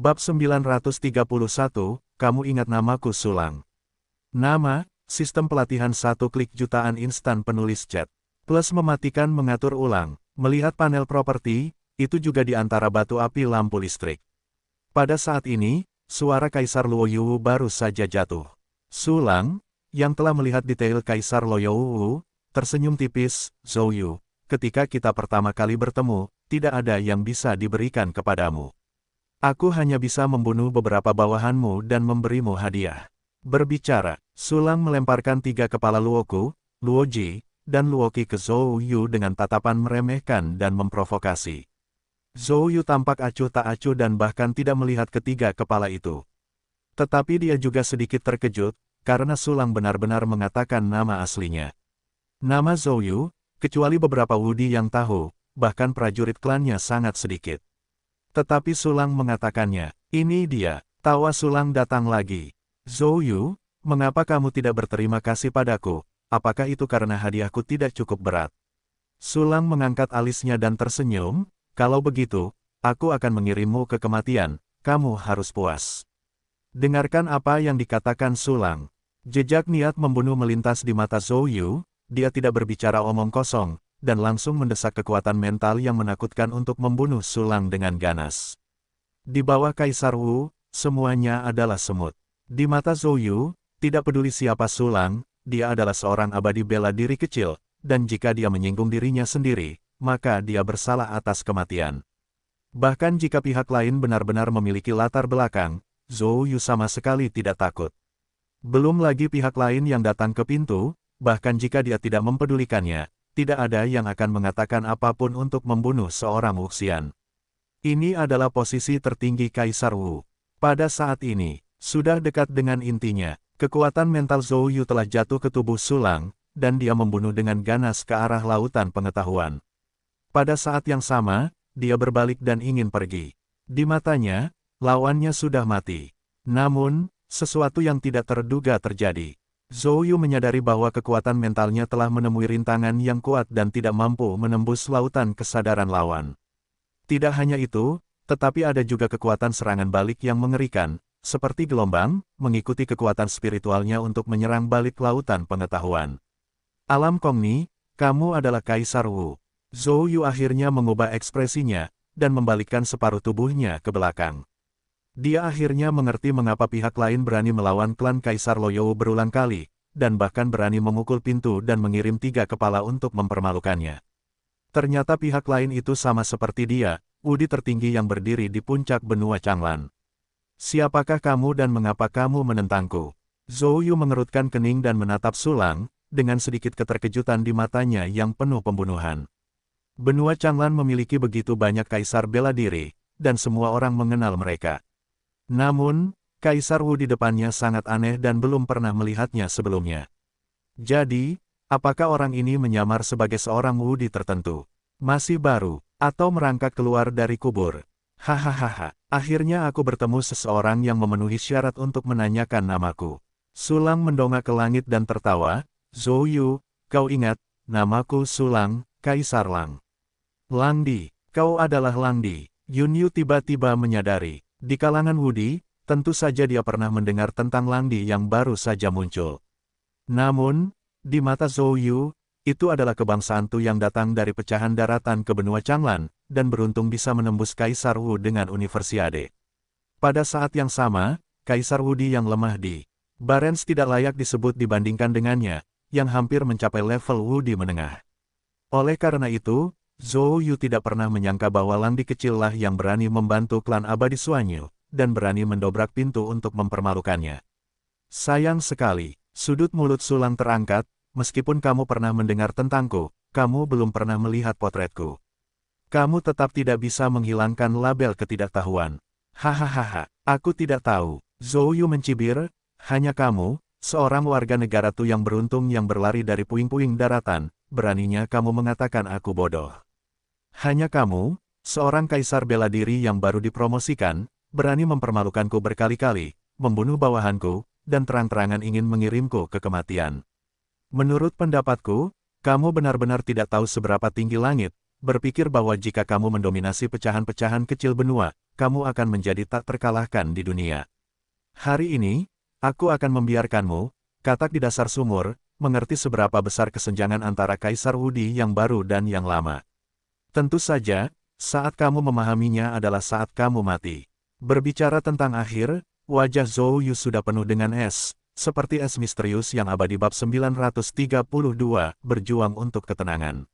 Bab 931, kamu ingat namaku Sulang. Nama, sistem pelatihan 1 klik jutaan instan penulis chat. Plus mematikan mengatur ulang, melihat panel properti, itu juga di antara batu api lampu listrik. Pada saat ini, suara Kaisar Luoyu baru saja jatuh. Sulang, yang telah melihat detail Kaisar Luoyu, tersenyum tipis, Zhou, ketika kita pertama kali bertemu, tidak ada yang bisa diberikan kepadamu. Aku hanya bisa membunuh beberapa bawahanmu dan memberimu hadiah. Berbicara, Sulang melemparkan 3 kepala Luoku, Luoji, dan Luoqi ke Zhou Yu dengan tatapan meremehkan dan memprovokasi. Zhou Yu tampak acuh tak acuh dan bahkan tidak melihat ketiga kepala itu. Tetapi dia juga sedikit terkejut, karena Sulang benar-benar mengatakan nama aslinya. Nama Zhou Yu, kecuali beberapa Wudi yang tahu, bahkan prajurit klannya sangat sedikit. Tetapi Sulang mengatakannya, ini dia. Tawa Sulang datang lagi. Zhou Yu, mengapa kamu tidak berterima kasih padaku? Apakah itu karena hadiahku tidak cukup berat? Sulang mengangkat alisnya dan tersenyum, kalau begitu, aku akan mengirimmu ke kematian, kamu harus puas. Dengarkan apa yang dikatakan Sulang. Jejak niat membunuh melintas di mata Zhou Yu, dia tidak berbicara omong kosong, dan langsung mendesak kekuatan mental yang menakutkan untuk membunuh Sulang dengan ganas. Di bawah Kaisar Wu, semuanya adalah semut. Di mata Zhou Yu, tidak peduli siapa Sulang, dia adalah seorang abadi bela diri kecil, dan jika dia menyinggung dirinya sendiri, maka dia bersalah atas kematian. Bahkan jika pihak lain benar-benar memiliki latar belakang, Zhou Yu sama sekali tidak takut. Belum lagi pihak lain yang datang ke pintu, bahkan jika dia tidak mempedulikannya, tidak ada yang akan mengatakan apapun untuk membunuh seorang Wuxian. Ini adalah posisi tertinggi Kaisar Wu. Pada saat ini, sudah dekat dengan intinya, kekuatan mental Zhou Yu telah jatuh ke tubuh Sulang, dan dia membunuh dengan ganas ke arah lautan pengetahuan. Pada saat yang sama, dia berbalik dan ingin pergi. Di matanya, lawannya sudah mati. Namun, sesuatu yang tidak terduga terjadi. Zhou Yu menyadari bahwa kekuatan mentalnya telah menemui rintangan yang kuat dan tidak mampu menembus lautan kesadaran lawan. Tidak hanya itu, tetapi ada juga kekuatan serangan balik yang mengerikan, seperti gelombang, mengikuti kekuatan spiritualnya untuk menyerang balik lautan pengetahuan. Alam Kongni, kamu adalah Kaisar Wu. Zhou Yu akhirnya mengubah ekspresinya, dan membalikkan separuh tubuhnya ke belakang. Dia akhirnya mengerti mengapa pihak lain berani melawan klan Kaisar Luoyu berulang kali, dan bahkan berani memukul pintu dan mengirim 3 kepala untuk mempermalukannya. Ternyata pihak lain itu sama seperti dia, Wudi tertinggi yang berdiri di puncak benua Changlan. Siapakah kamu dan mengapa kamu menentangku? Zhou Yu mengerutkan kening dan menatap Sulang, dengan sedikit keterkejutan di matanya yang penuh pembunuhan. Benua Changlan memiliki begitu banyak kaisar bela diri, dan semua orang mengenal mereka. Namun, Kaisar Wu di depannya sangat aneh dan belum pernah melihatnya sebelumnya. Jadi, apakah orang ini menyamar sebagai seorang Wudi tertentu? Masih baru, atau merangkak keluar dari kubur? Hahaha, akhirnya aku bertemu seseorang yang memenuhi syarat untuk menanyakan namaku. Sulang mendongak ke langit dan tertawa, Zhou Yu, kau ingat, namaku Sulang, Kaisar Lang. Langdi, kau adalah Langdi. Yun Yu tiba-tiba menyadari, di kalangan Wudi, tentu saja dia pernah mendengar tentang Langdi yang baru saja muncul. Namun, di mata Zhou Yu, itu adalah kebangsaan Tu yang datang dari pecahan daratan ke benua Changlan, dan beruntung bisa menembus Kaisar Wu dengan Universiade. Pada saat yang sama, Kaisar Wudi yang lemah di Barents tidak layak disebut dibandingkan dengannya, yang hampir mencapai level Wudi menengah. Oleh karena itu, Zhou Yu tidak pernah menyangka bahwa Langdi kecillah yang berani membantu klan abadi Suanyu, dan berani mendobrak pintu untuk mempermalukannya. Sayang sekali, sudut mulut Sulang terangkat, meskipun kamu pernah mendengar tentangku, kamu belum pernah melihat potretku. Kamu tetap tidak bisa menghilangkan label ketidaktahuan. Hahaha, aku tidak tahu. Zhou Yu mencibir, hanya kamu, seorang warga negara Tu yang beruntung yang berlari dari puing-puing daratan, beraninya kamu mengatakan aku bodoh. Hanya kamu, seorang kaisar bela diri yang baru dipromosikan, berani mempermalukanku berkali-kali, membunuh bawahanku, dan terang-terangan ingin mengirimku ke kematian. Menurut pendapatku, kamu benar-benar tidak tahu seberapa tinggi langit, berpikir bahwa jika kamu mendominasi pecahan-pecahan kecil benua, kamu akan menjadi tak terkalahkan di dunia. Hari ini, aku akan membiarkanmu, katak di dasar sumur, mengerti seberapa besar kesenjangan antara Kaisar Wudi yang baru dan yang lama. Tentu saja, saat kamu memahaminya adalah saat kamu mati. Berbicara tentang akhir, wajah Zhou Yu sudah penuh dengan es, seperti es misterius yang abadi bab 932, berjuang untuk ketenangan.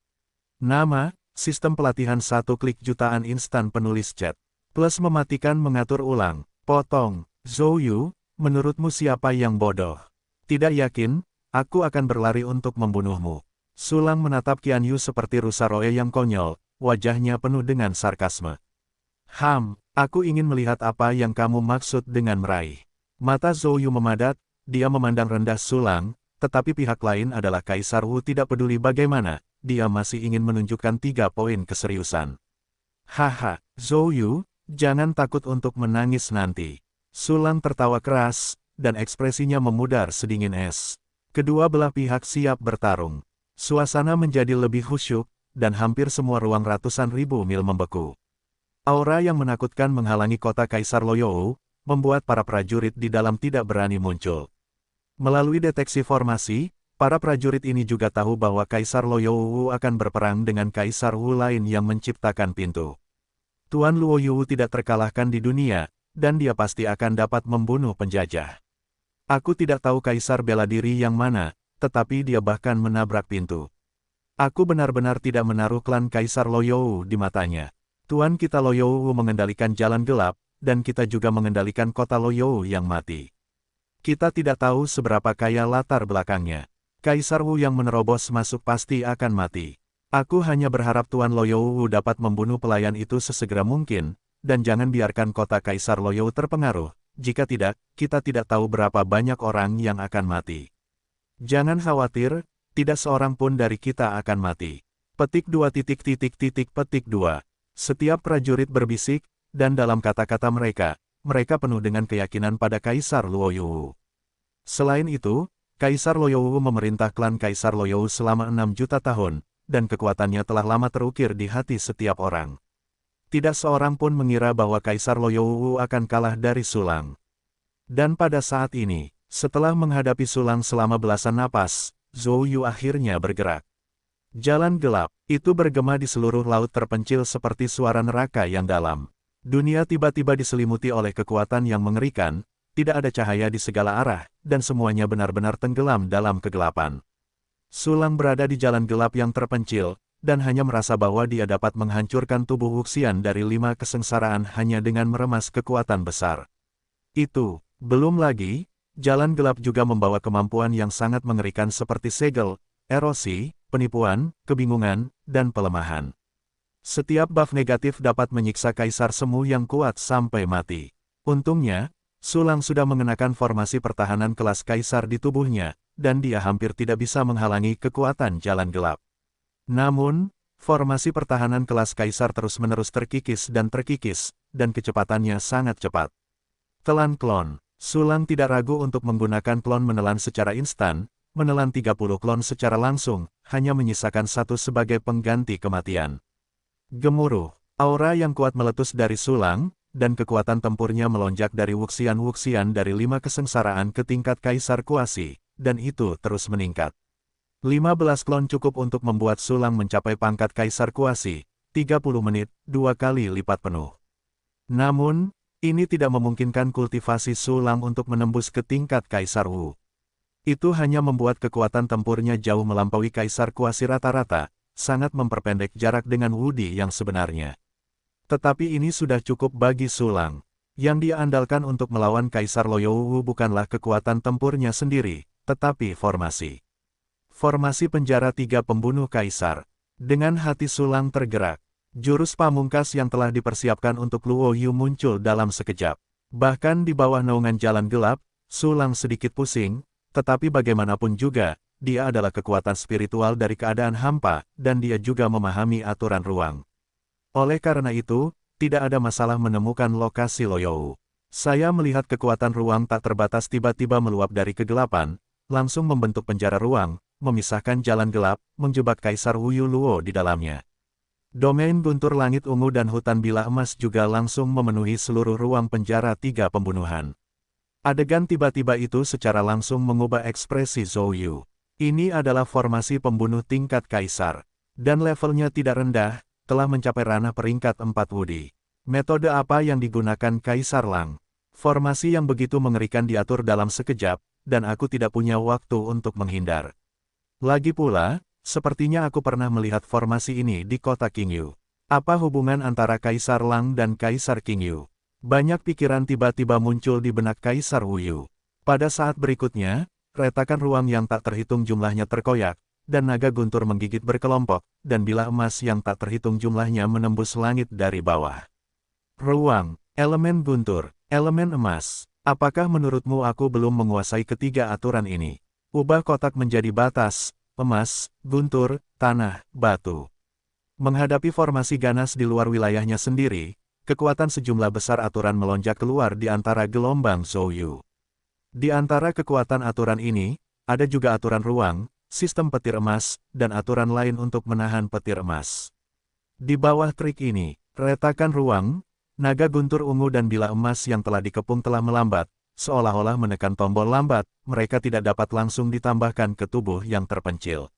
Nama, sistem pelatihan 1 klik jutaan instan penulis chat. Plus mematikan mengatur ulang, potong, Zhou Yu, menurutmu siapa yang bodoh? Tidak yakin, aku akan berlari untuk membunuhmu. Sulang menatap Qian Yu seperti rusa roe yang konyol, wajahnya penuh dengan sarkasme. Aku ingin melihat apa yang kamu maksud dengan meraih. Mata Zhou Yu memadat, dia memandang rendah Sulang, tetapi pihak lain adalah Kaisar Wu tidak peduli bagaimana, dia masih ingin menunjukkan 3 poin keseriusan. Haha, Zhou Yu, jangan takut untuk menangis nanti. Sulang tertawa keras, dan ekspresinya memudar sedingin es. Kedua belah pihak siap bertarung. Suasana menjadi lebih khusyuk, dan hampir semua ruang ratusan ribu mil membeku. Aura yang menakutkan menghalangi kota Kaisar Loyou, membuat para prajurit di dalam tidak berani muncul. Melalui deteksi formasi, para prajurit ini juga tahu bahwa Kaisar Loyou akan berperang dengan Kaisar Wu lain yang menciptakan pintu. Tuan Luo Yu tidak terkalahkan di dunia, dan dia pasti akan dapat membunuh penjajah. Aku tidak tahu Kaisar bela diri yang mana, tetapi dia bahkan menabrak pintu. Aku benar-benar tidak menaruh klan Kaisar Loyou di matanya. Tuan kita Loyou mengendalikan jalan gelap, dan kita juga mengendalikan kota Loyou yang mati. Kita tidak tahu seberapa kaya latar belakangnya. Kaisar Wu yang menerobos masuk pasti akan mati. Aku hanya berharap Tuan Loyou dapat membunuh pelayan itu sesegera mungkin, dan jangan biarkan kota Kaisar Loyou terpengaruh. Jika tidak, kita tidak tahu berapa banyak orang yang akan mati. Jangan khawatir, tidak seorang pun dari kita akan mati. Petik 2. Setiap prajurit berbisik, dan dalam kata-kata mereka penuh dengan keyakinan pada Kaisar Luoyu. Selain itu, Kaisar Loyou memerintah klan Kaisar Loyou selama 6 juta tahun, dan kekuatannya telah lama terukir di hati setiap orang. Tidak seorang pun mengira bahwa Kaisar Loyou akan kalah dari Sulang. Dan pada saat ini, setelah menghadapi Sulang selama belasan napas, Zhou Yu akhirnya bergerak. Jalan gelap, itu bergema di seluruh laut terpencil seperti suara neraka yang dalam. Dunia tiba-tiba diselimuti oleh kekuatan yang mengerikan, tidak ada cahaya di segala arah, dan semuanya benar-benar tenggelam dalam kegelapan. Sulang berada di jalan gelap yang terpencil, dan hanya merasa bahwa dia dapat menghancurkan tubuh Wuxian dari 5 kesengsaraan hanya dengan meremas kekuatan besar. Itu, belum lagi, jalan gelap juga membawa kemampuan yang sangat mengerikan seperti segel, erosi, penipuan, kebingungan, dan pelemahan. Setiap buff negatif dapat menyiksa Kaisar Semu yang kuat sampai mati. Untungnya, Sulang sudah mengenakan formasi pertahanan kelas Kaisar di tubuhnya, dan dia hampir tidak bisa menghalangi kekuatan jalan gelap. Namun, formasi pertahanan kelas Kaisar terus-menerus terkikis, dan kecepatannya sangat cepat. Telan klon. Sulang tidak ragu untuk menggunakan klon menelan secara instan, menelan 30 klon secara langsung, hanya menyisakan 1 sebagai pengganti kematian. Gemuruh. Aura yang kuat meletus dari Sulang, dan kekuatan tempurnya melonjak dari Wuxian dari 5 kesengsaraan ke tingkat Kaisar Kuasi, dan itu terus meningkat. 15 klon cukup untuk membuat Sulang mencapai pangkat Kaisar Kuasi, 30 menit, 2 kali lipat penuh. Namun, ini tidak memungkinkan kultivasi Sulang untuk menembus ke tingkat Kaisar Wu. Itu hanya membuat kekuatan tempurnya jauh melampaui Kaisar Kuasi rata-rata, sangat memperpendek jarak dengan Wudi yang sebenarnya. Tetapi ini sudah cukup bagi Sulang. Yang dia andalkan untuk melawan Kaisar Loyou bukanlah kekuatan tempurnya sendiri, tetapi formasi. Formasi penjara 3 pembunuh Kaisar. Dengan hati Sulang tergerak, jurus pamungkas yang telah dipersiapkan untuk Luo Yu muncul dalam sekejap. Bahkan di bawah naungan jalan gelap, Sulang sedikit pusing, tetapi bagaimanapun juga, dia adalah kekuatan spiritual dari keadaan hampa, dan dia juga memahami aturan ruang. Oleh karena itu, tidak ada masalah menemukan lokasi Loyou. Saya melihat kekuatan ruang tak terbatas tiba-tiba meluap dari kegelapan, langsung membentuk penjara ruang, memisahkan jalan gelap, menjebak Kaisar Wu Luo di dalamnya. Domain guntur langit ungu dan hutan bila emas juga langsung memenuhi seluruh ruang penjara tiga pembunuhan. Adegan tiba-tiba itu secara langsung mengubah ekspresi Zhou Yu. Ini adalah formasi pembunuh tingkat kaisar. Dan levelnya tidak rendah, telah mencapai ranah peringkat 4 Wudi. Metode apa yang digunakan Kaisar Lang? Formasi yang begitu mengerikan diatur dalam sekejap, dan aku tidak punya waktu untuk menghindar. Lagi pula, sepertinya aku pernah melihat formasi ini di kota Qingyu. Apa hubungan antara Kaisar Lang dan Kaisar Qingyu? Banyak pikiran tiba-tiba muncul di benak Kaisar Wu Yu. Pada saat berikutnya, retakan ruang yang tak terhitung jumlahnya terkoyak, dan naga guntur menggigit berkelompok, dan bila emas yang tak terhitung jumlahnya menembus langit dari bawah. Ruang, elemen guntur, elemen emas. Apakah menurutmu aku belum menguasai ketiga aturan ini? Ubah kotak menjadi batas, emas, guntur, tanah, batu. Menghadapi formasi ganas di luar wilayahnya sendiri, kekuatan sejumlah besar aturan melonjak keluar di antara gelombang Zhou Yu. Di antara kekuatan aturan ini, ada juga aturan ruang, sistem petir emas, dan aturan lain untuk menahan petir emas. Di bawah trik ini, retakan ruang, naga guntur ungu dan bila emas yang telah dikepung telah melambat, seolah-olah menekan tombol lambat, mereka tidak dapat langsung ditambahkan ke tubuh yang terpencil.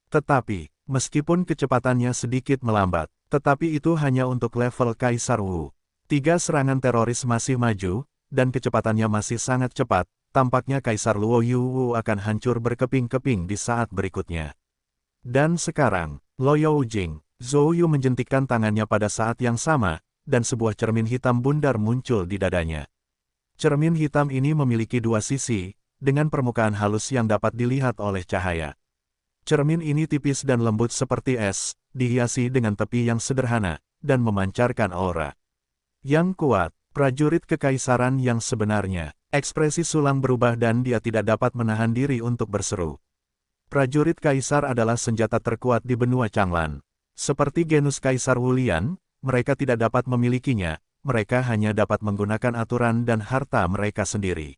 Tetapi, meskipun kecepatannya sedikit melambat, tetapi itu hanya untuk level Kaisar Wu. 3 serangan teroris masih maju, dan kecepatannya masih sangat cepat, tampaknya Kaisar Luo Yu akan hancur berkeping-keping di saat berikutnya. Dan sekarang, Luo Jing, Zhou Yu menjentikkan tangannya pada saat yang sama, dan sebuah cermin hitam bundar muncul di dadanya. Cermin hitam ini memiliki 2 sisi, dengan permukaan halus yang dapat dilihat oleh cahaya. Cermin ini tipis dan lembut seperti es, dihiasi dengan tepi yang sederhana, dan memancarkan aura yang kuat. Prajurit kekaisaran yang sebenarnya. Ekspresi Sulang berubah dan dia tidak dapat menahan diri untuk berseru. Prajurit kaisar adalah senjata terkuat di benua Changlan. Seperti genus Kaisar Wulian, mereka tidak dapat memilikinya, mereka hanya dapat menggunakan aturan dan harta mereka sendiri.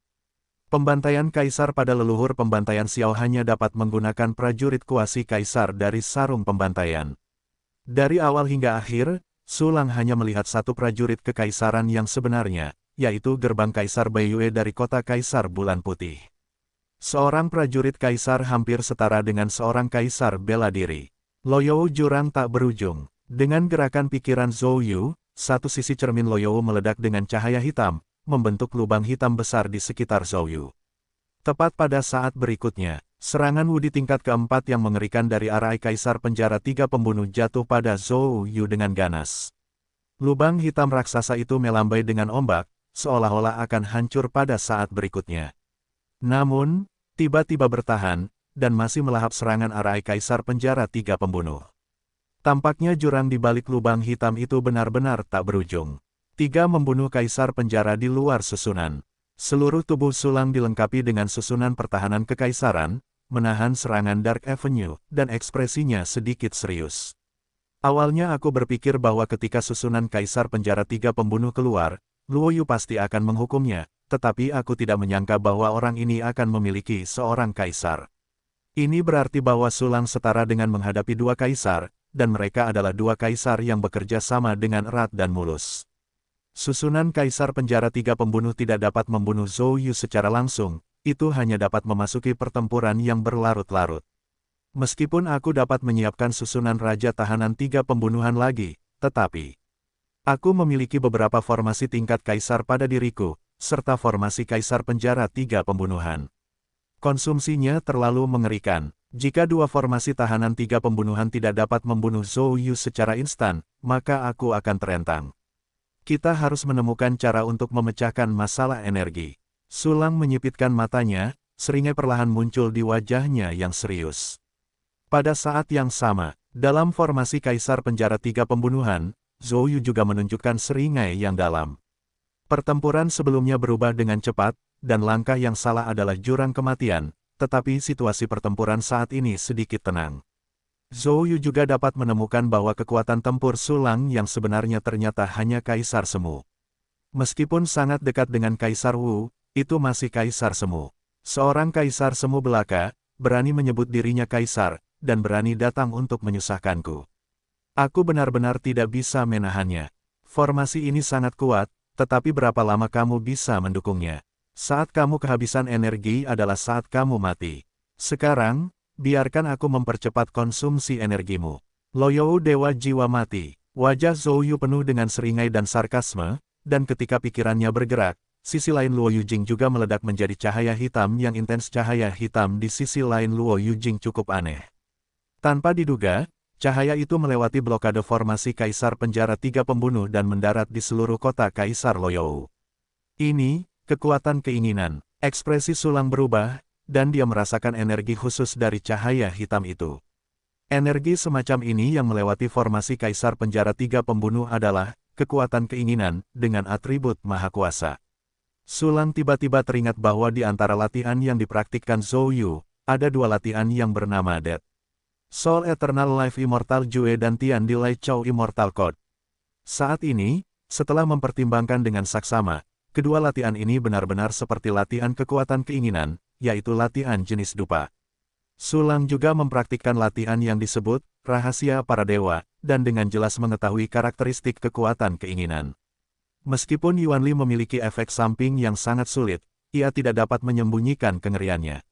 Pembantaian kaisar pada leluhur pembantaian Xiao hanya dapat menggunakan prajurit kuasi kaisar dari sarung pembantaian. Dari awal hingga akhir, Sulang hanya melihat satu prajurit kekaisaran yang sebenarnya, yaitu gerbang Kaisar Baiyue dari kota Kaisar Bulan Putih. Seorang prajurit kaisar hampir setara dengan seorang kaisar bela diri. Luo jurang tak berujung. Dengan gerakan pikiran Zhou Yu, satu sisi cermin Luo meledak dengan cahaya hitam, membentuk lubang hitam besar di sekitar Zhou Yu. Tepat pada saat berikutnya, serangan Wudi tingkat keempat yang mengerikan dari arah Kaisar Penjara 3 Pembunuh jatuh pada Zhou Yu dengan ganas. Lubang hitam raksasa itu melambai dengan ombak, seolah-olah akan hancur pada saat berikutnya. Namun, tiba-tiba bertahan, dan masih melahap serangan arah Kaisar Penjara 3 Pembunuh. Tampaknya jurang di balik lubang hitam itu benar-benar tak berujung. 3 membunuh Kaisar Penjara di luar susunan. Seluruh tubuh Sulang dilengkapi dengan susunan pertahanan kekaisaran, menahan serangan Dark Avenue, dan ekspresinya sedikit serius. Awalnya aku berpikir bahwa ketika susunan Kaisar Penjara 3 Pembunuh keluar, Luo Yu pasti akan menghukumnya, tetapi aku tidak menyangka bahwa orang ini akan memiliki seorang kaisar. Ini berarti bahwa Sulang setara dengan menghadapi 2 kaisar, dan mereka adalah 2 kaisar yang bekerja sama dengan erat dan mulus. Susunan Kaisar Penjara 3 Pembunuh tidak dapat membunuh Zhou Yu secara langsung, itu hanya dapat memasuki pertempuran yang berlarut-larut. Meskipun aku dapat menyiapkan susunan Raja Tahanan 3 Pembunuhan lagi, tetapi aku memiliki beberapa formasi tingkat kaisar pada diriku, serta formasi Kaisar Penjara 3 Pembunuhan. Konsumsinya terlalu mengerikan. Jika 2 formasi tahanan 3 pembunuhan tidak dapat membunuh Zhou Yu secara instan, maka aku akan terentang. Kita harus menemukan cara untuk memecahkan masalah energi. Sulang menyipitkan matanya, seringai perlahan muncul di wajahnya yang serius. Pada saat yang sama, dalam formasi Kaisar Penjara 3 Pembunuhan, Zhou Yu juga menunjukkan seringai yang dalam. Pertempuran sebelumnya berubah dengan cepat, dan langkah yang salah adalah jurang kematian, tetapi situasi pertempuran saat ini sedikit tenang. Zhou Yu juga dapat menemukan bahwa kekuatan tempur Sulang yang sebenarnya ternyata hanya Kaisar Semu. Meskipun sangat dekat dengan Kaisar Wu, itu masih Kaisar Semu. Seorang Kaisar Semu belaka, berani menyebut dirinya Kaisar, dan berani datang untuk menyusahkanku. Aku benar-benar tidak bisa menahannya. Formasi ini sangat kuat, tetapi berapa lama kamu bisa mendukungnya? Saat kamu kehabisan energi adalah saat kamu mati. Sekarang, biarkan aku mempercepat konsumsi energimu. Loyou Dewa Jiwa Mati. Wajah Zhou Yu penuh dengan seringai dan sarkasme, dan ketika pikirannya bergerak, sisi lain Luo Yujing juga meledak menjadi cahaya hitam yang intens. Cahaya hitam di sisi lain Luo Yujing cukup aneh. Tanpa diduga, cahaya itu melewati blokade formasi Kaisar Penjara Tiga Pembunuh dan mendarat di seluruh kota Kaisar Loyou. Ini, kekuatan keinginan. Ekspresi Sulang berubah, dan dia merasakan energi khusus dari cahaya hitam itu. Energi semacam ini yang melewati formasi Kaisar Penjara Tiga Pembunuh adalah kekuatan keinginan dengan atribut Maha Kuasa. Sulang tiba-tiba teringat bahwa di antara latihan yang dipraktikkan Zhou Yu, ada dua latihan yang bernama Dead Soul Eternal Life Immortal Jue dan Tian Di Lai Chou Immortal Code. Saat ini, setelah mempertimbangkan dengan saksama, kedua latihan ini benar-benar seperti latihan kekuatan keinginan, yaitu latihan jenis dupa. Sulang juga mempraktikkan latihan yang disebut Rahasia Para Dewa, dan dengan jelas mengetahui karakteristik kekuatan keinginan. Meskipun Yuanli memiliki efek samping yang sangat sulit, ia tidak dapat menyembunyikan kengeriannya.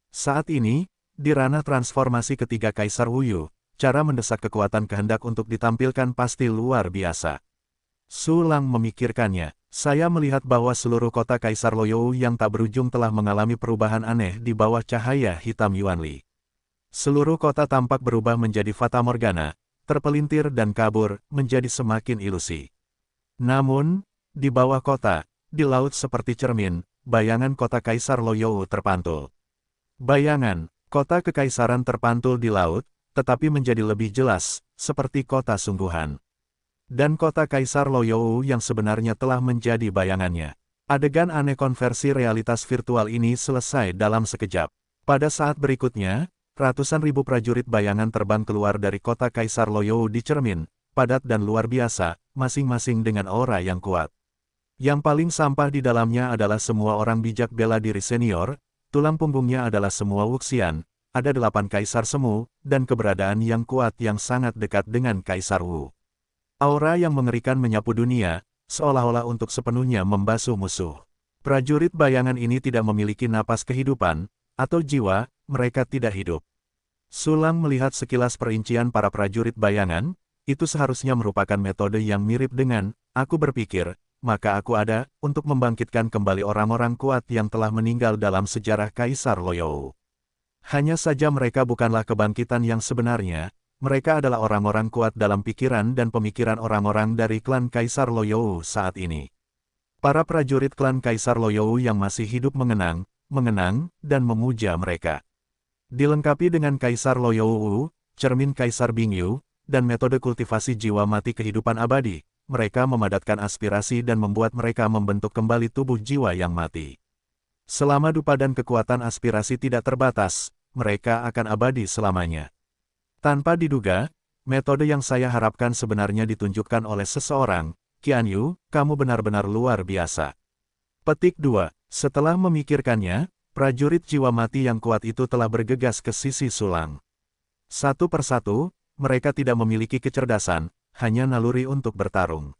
Saat ini, di ranah transformasi ketiga Kaisar Wuyu, cara mendesak kekuatan kehendak untuk ditampilkan pasti luar biasa. Sulang memikirkannya. Saya melihat bahwa seluruh kota Kaisar Loyou yang tak berujung telah mengalami perubahan aneh di bawah cahaya hitam Yuanli. Seluruh kota tampak berubah menjadi fata morgana, terpelintir dan kabur, menjadi semakin ilusi. Namun, di bawah kota, di laut seperti cermin, bayangan kota Kaisar Loyou terpantul. Bayangan, kota kekaisaran terpantul di laut, tetapi menjadi lebih jelas, seperti kota sungguhan. Dan kota Kaisar Loyou yang sebenarnya telah menjadi bayangannya. Adegan aneh konversi realitas virtual ini selesai dalam sekejap. Pada saat berikutnya, ratusan ribu prajurit bayangan terbang keluar dari kota Kaisar Loyou di cermin, padat dan luar biasa, masing-masing dengan aura yang kuat. Yang paling sampah di dalamnya adalah semua orang bijak bela diri senior, tulang punggungnya adalah semua Wuxian, ada 8 Kaisar Semu, dan keberadaan yang kuat yang sangat dekat dengan Kaisar Wu. Aura yang mengerikan menyapu dunia, seolah-olah untuk sepenuhnya membasuh musuh. Prajurit bayangan ini tidak memiliki napas kehidupan, atau jiwa, mereka tidak hidup. Sulang melihat sekilas perincian para prajurit bayangan, itu seharusnya merupakan metode yang mirip dengan, aku berpikir, maka aku ada, untuk membangkitkan kembali orang-orang kuat yang telah meninggal dalam sejarah Kaisar Loyou. Hanya saja mereka bukanlah kebangkitan yang sebenarnya, mereka adalah orang-orang kuat dalam pikiran dan pemikiran orang-orang dari klan Kaisar Loyou saat ini. Para prajurit klan Kaisar Loyou yang masih hidup mengenang, dan memuja mereka. Dilengkapi dengan Kaisar Loyou, cermin Kaisar Bingyu, dan metode kultivasi jiwa mati kehidupan abadi, mereka memadatkan aspirasi dan membuat mereka membentuk kembali tubuh jiwa yang mati. Selama dupa dan kekuatan aspirasi tidak terbatas, mereka akan abadi selamanya. Tanpa diduga, metode yang saya harapkan sebenarnya ditunjukkan oleh seseorang. Qian Yu, kamu benar-benar luar biasa. Petik 2. Setelah memikirkannya, prajurit jiwa mati yang kuat itu telah bergegas ke sisi Sulang. Satu persatu, mereka tidak memiliki kecerdasan, hanya naluri untuk bertarung.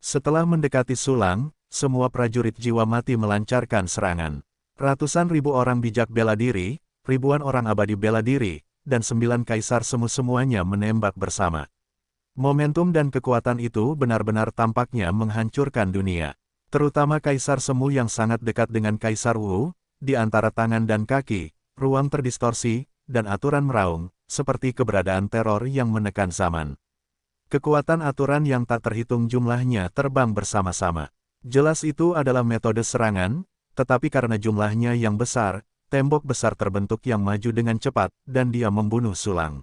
Setelah mendekati Sulang, semua prajurit jiwa mati melancarkan serangan. Ratusan ribu orang bijak bela diri, ribuan orang abadi bela diri, dan 9 kaisar semu semuanya menembak bersama. Momentum dan kekuatan itu benar-benar tampaknya menghancurkan dunia. Terutama kaisar semu yang sangat dekat dengan Kaisar Wu, di antara tangan dan kaki, ruang terdistorsi, dan aturan meraung, seperti keberadaan teror yang menekan zaman. Kekuatan aturan yang tak terhitung jumlahnya terbang bersama-sama. Jelas itu adalah metode serangan, tetapi karena jumlahnya yang besar, tembok besar terbentuk yang maju dengan cepat, dan dia membunuh Sulang.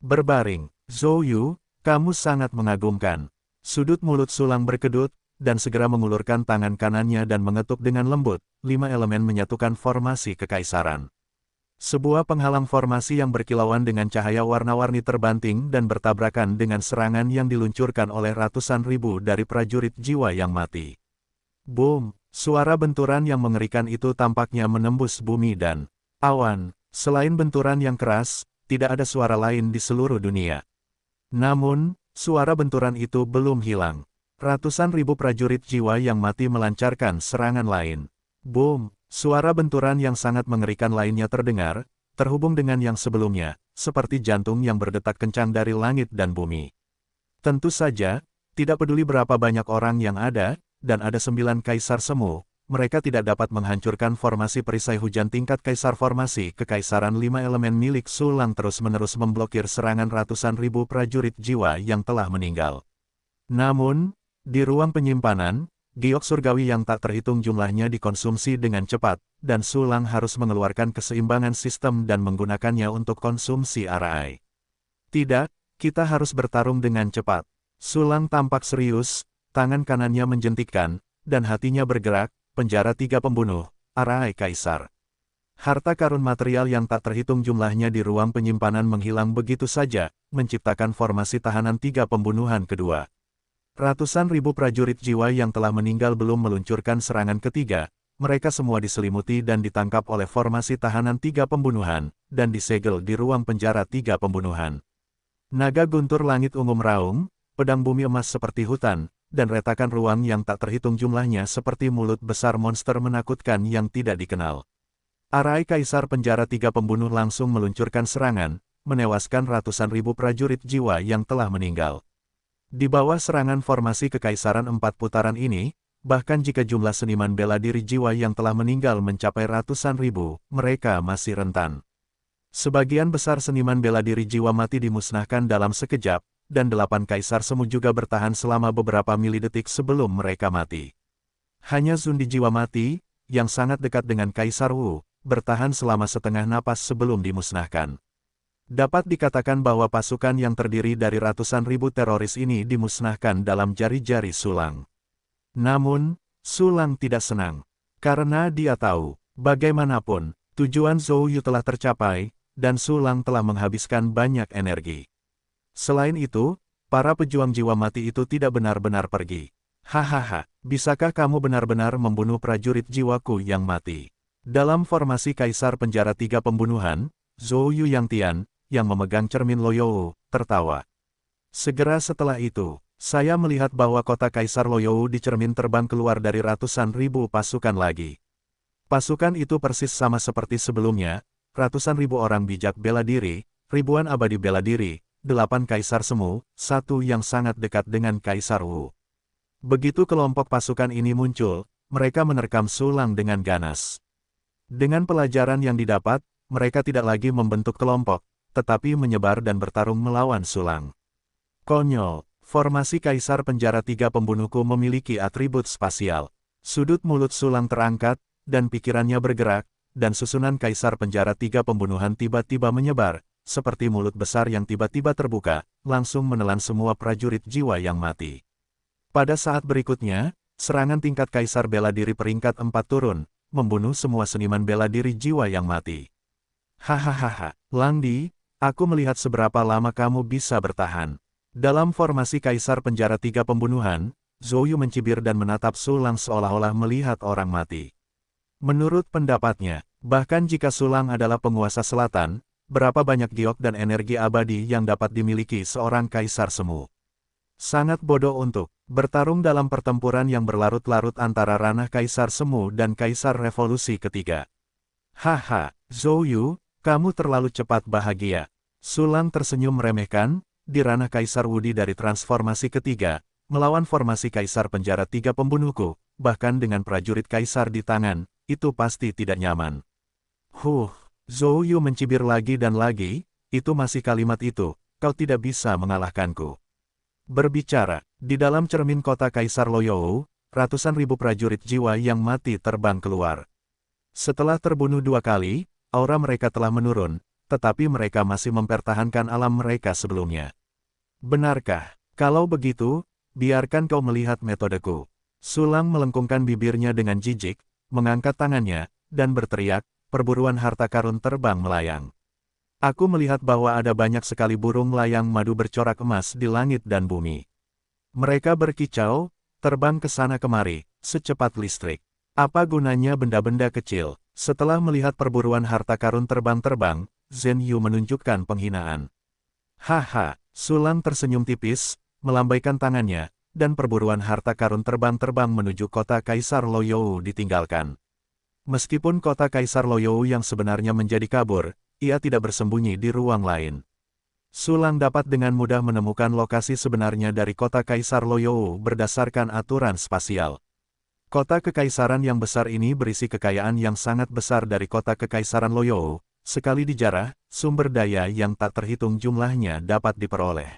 Berbaring, Zhou Yu, kamu sangat mengagumkan. Sudut mulut Sulang berkedut, dan segera mengulurkan tangan kanannya dan mengetuk dengan lembut, 5 elemen menyatukan formasi kekaisaran. Sebuah penghalang formasi yang berkilauan dengan cahaya warna-warni terbanting dan bertabrakan dengan serangan yang diluncurkan oleh ratusan ribu dari prajurit jiwa yang mati. Boom! Suara benturan yang mengerikan itu tampaknya menembus bumi dan awan. Selain benturan yang keras, tidak ada suara lain di seluruh dunia. Namun, suara benturan itu belum hilang. Ratusan ribu prajurit jiwa yang mati melancarkan serangan lain. Boom! Suara benturan yang sangat mengerikan lainnya terdengar, terhubung dengan yang sebelumnya, seperti jantung yang berdetak kencang dari langit dan bumi. Tentu saja, tidak peduli berapa banyak orang yang ada, dan ada 9 kaisar semu, mereka tidak dapat menghancurkan formasi perisai hujan tingkat kaisar. Formasi kekaisaran 5 elemen milik Sulang terus-menerus memblokir serangan ratusan ribu prajurit jiwa yang telah meninggal. Namun, di ruang penyimpanan, giok surgawi yang tak terhitung jumlahnya dikonsumsi dengan cepat, dan Sulang harus mengeluarkan keseimbangan sistem dan menggunakannya untuk konsumsi arai. Tidak, kita harus bertarung dengan cepat. Sulang tampak serius, tangan kanannya menjentikkan, dan hatinya bergerak. Penjara 3 pembunuh, arai kaisar. Harta karun material yang tak terhitung jumlahnya di ruang penyimpanan menghilang begitu saja, menciptakan formasi tahanan 3 pembunuhan kedua. Ratusan ribu prajurit jiwa yang telah meninggal belum meluncurkan serangan ketiga, mereka semua diselimuti dan ditangkap oleh formasi tahanan 3 pembunuhan, dan disegel di ruang penjara 3 pembunuhan. Naga guntur langit ungu meraung, pedang bumi emas seperti hutan, dan retakan ruang yang tak terhitung jumlahnya seperti mulut besar monster menakutkan yang tidak dikenal. Arai kaisar penjara 3 pembunuh langsung meluncurkan serangan, menewaskan ratusan ribu prajurit jiwa yang telah meninggal. Di bawah serangan formasi kekaisaran 4 putaran ini, bahkan jika jumlah seniman bela diri jiwa yang telah meninggal mencapai ratusan ribu, mereka masih rentan. Sebagian besar seniman bela diri jiwa mati dimusnahkan dalam sekejap, dan 8 kaisar semu juga bertahan selama beberapa milidetik sebelum mereka mati. Hanya Zundi jiwa mati, yang sangat dekat dengan Kaisar Wu, bertahan selama setengah napas sebelum dimusnahkan. Dapat dikatakan bahwa pasukan yang terdiri dari ratusan ribu teroris ini dimusnahkan dalam jari-jari Sulang. Namun, Sulang tidak senang. Karena dia tahu, bagaimanapun, tujuan Zhou Yu telah tercapai, dan Sulang telah menghabiskan banyak energi. Selain itu, para pejuang jiwa mati itu tidak benar-benar pergi. Hahaha, bisakah kamu benar-benar membunuh prajurit jiwaku yang mati? Dalam formasi kaisar penjara 3 pembunuhan, Zhou Yu Yang Tian, yang memegang cermin Loyou, tertawa. Segera setelah itu, saya melihat bahwa kota Kaisar Loyou di cermin terbang keluar dari ratusan ribu pasukan lagi. Pasukan itu persis sama seperti sebelumnya, ratusan ribu orang bijak bela diri, ribuan abadi bela diri, 8 kaisar semu, 1 yang sangat dekat dengan Kaisar Wu. Begitu kelompok pasukan ini muncul, mereka menerkam Sulang dengan ganas. Dengan pelajaran yang didapat, mereka tidak lagi membentuk kelompok, tetapi menyebar dan bertarung melawan Sulang. Konyol, formasi Kaisar penjara 3 pembunuhku memiliki atribut spasial. Sudut mulut Sulang terangkat, dan pikirannya bergerak, dan susunan Kaisar penjara 3 pembunuhan tiba-tiba menyebar, seperti mulut besar yang tiba-tiba terbuka, langsung menelan semua prajurit jiwa yang mati. Pada saat berikutnya, serangan tingkat Kaisar bela diri peringkat 4 turun, membunuh semua seniman bela diri jiwa yang mati. Hahaha, Lang Di, aku melihat seberapa lama kamu bisa bertahan. Dalam formasi Kaisar penjara 3 pembunuhan, Zhou Yu mencibir dan menatap Sulang seolah-olah melihat orang mati. Menurut pendapatnya, bahkan jika Sulang adalah penguasa selatan, berapa banyak giok dan energi abadi yang dapat dimiliki seorang kaisar semu. Sangat bodoh untuk bertarung dalam pertempuran yang berlarut-larut antara ranah kaisar semu dan kaisar revolusi ketiga. Haha, Zhou Yu, kamu terlalu cepat bahagia. Sulang tersenyum meremehkan, di ranah kaisar Wudi dari transformasi ketiga, melawan formasi kaisar penjara 3 pembunuhku, bahkan dengan prajurit kaisar di tangan, itu pasti tidak nyaman. Zhou Yu mencibir lagi dan lagi, itu masih kalimat itu, kau tidak bisa mengalahkanku. Berbicara, di dalam cermin kota Kaisar Loyou, ratusan ribu prajurit jiwa yang mati terbang keluar. Setelah terbunuh 2 kali, aura mereka telah menurun, tetapi mereka masih mempertahankan alam mereka sebelumnya. Benarkah? Kalau begitu, biarkan kau melihat metodeku. Sulang melengkungkan bibirnya dengan jijik, mengangkat tangannya, dan berteriak, perburuan harta karun terbang melayang. Aku melihat bahwa ada banyak sekali burung layang madu bercorak emas di langit dan bumi. Mereka berkicau, terbang ke sana kemari, secepat listrik. Apa gunanya benda-benda kecil? Setelah melihat perburuan harta karun terbang-terbang, Zhen Yu menunjukkan penghinaan. Haha, Sulang tersenyum tipis, melambaikan tangannya, dan perburuan harta karun terbang-terbang menuju kota Kaisar Loyou ditinggalkan. Meskipun kota Kaisar Loyou yang sebenarnya menjadi kabur, ia tidak bersembunyi di ruang lain. Sulang dapat dengan mudah menemukan lokasi sebenarnya dari kota Kaisar Loyou berdasarkan aturan spasial. Kota kekaisaran yang besar ini berisi kekayaan yang sangat besar dari kota kekaisaran Loyou. Sekali dijarah, sumber daya yang tak terhitung jumlahnya dapat diperoleh.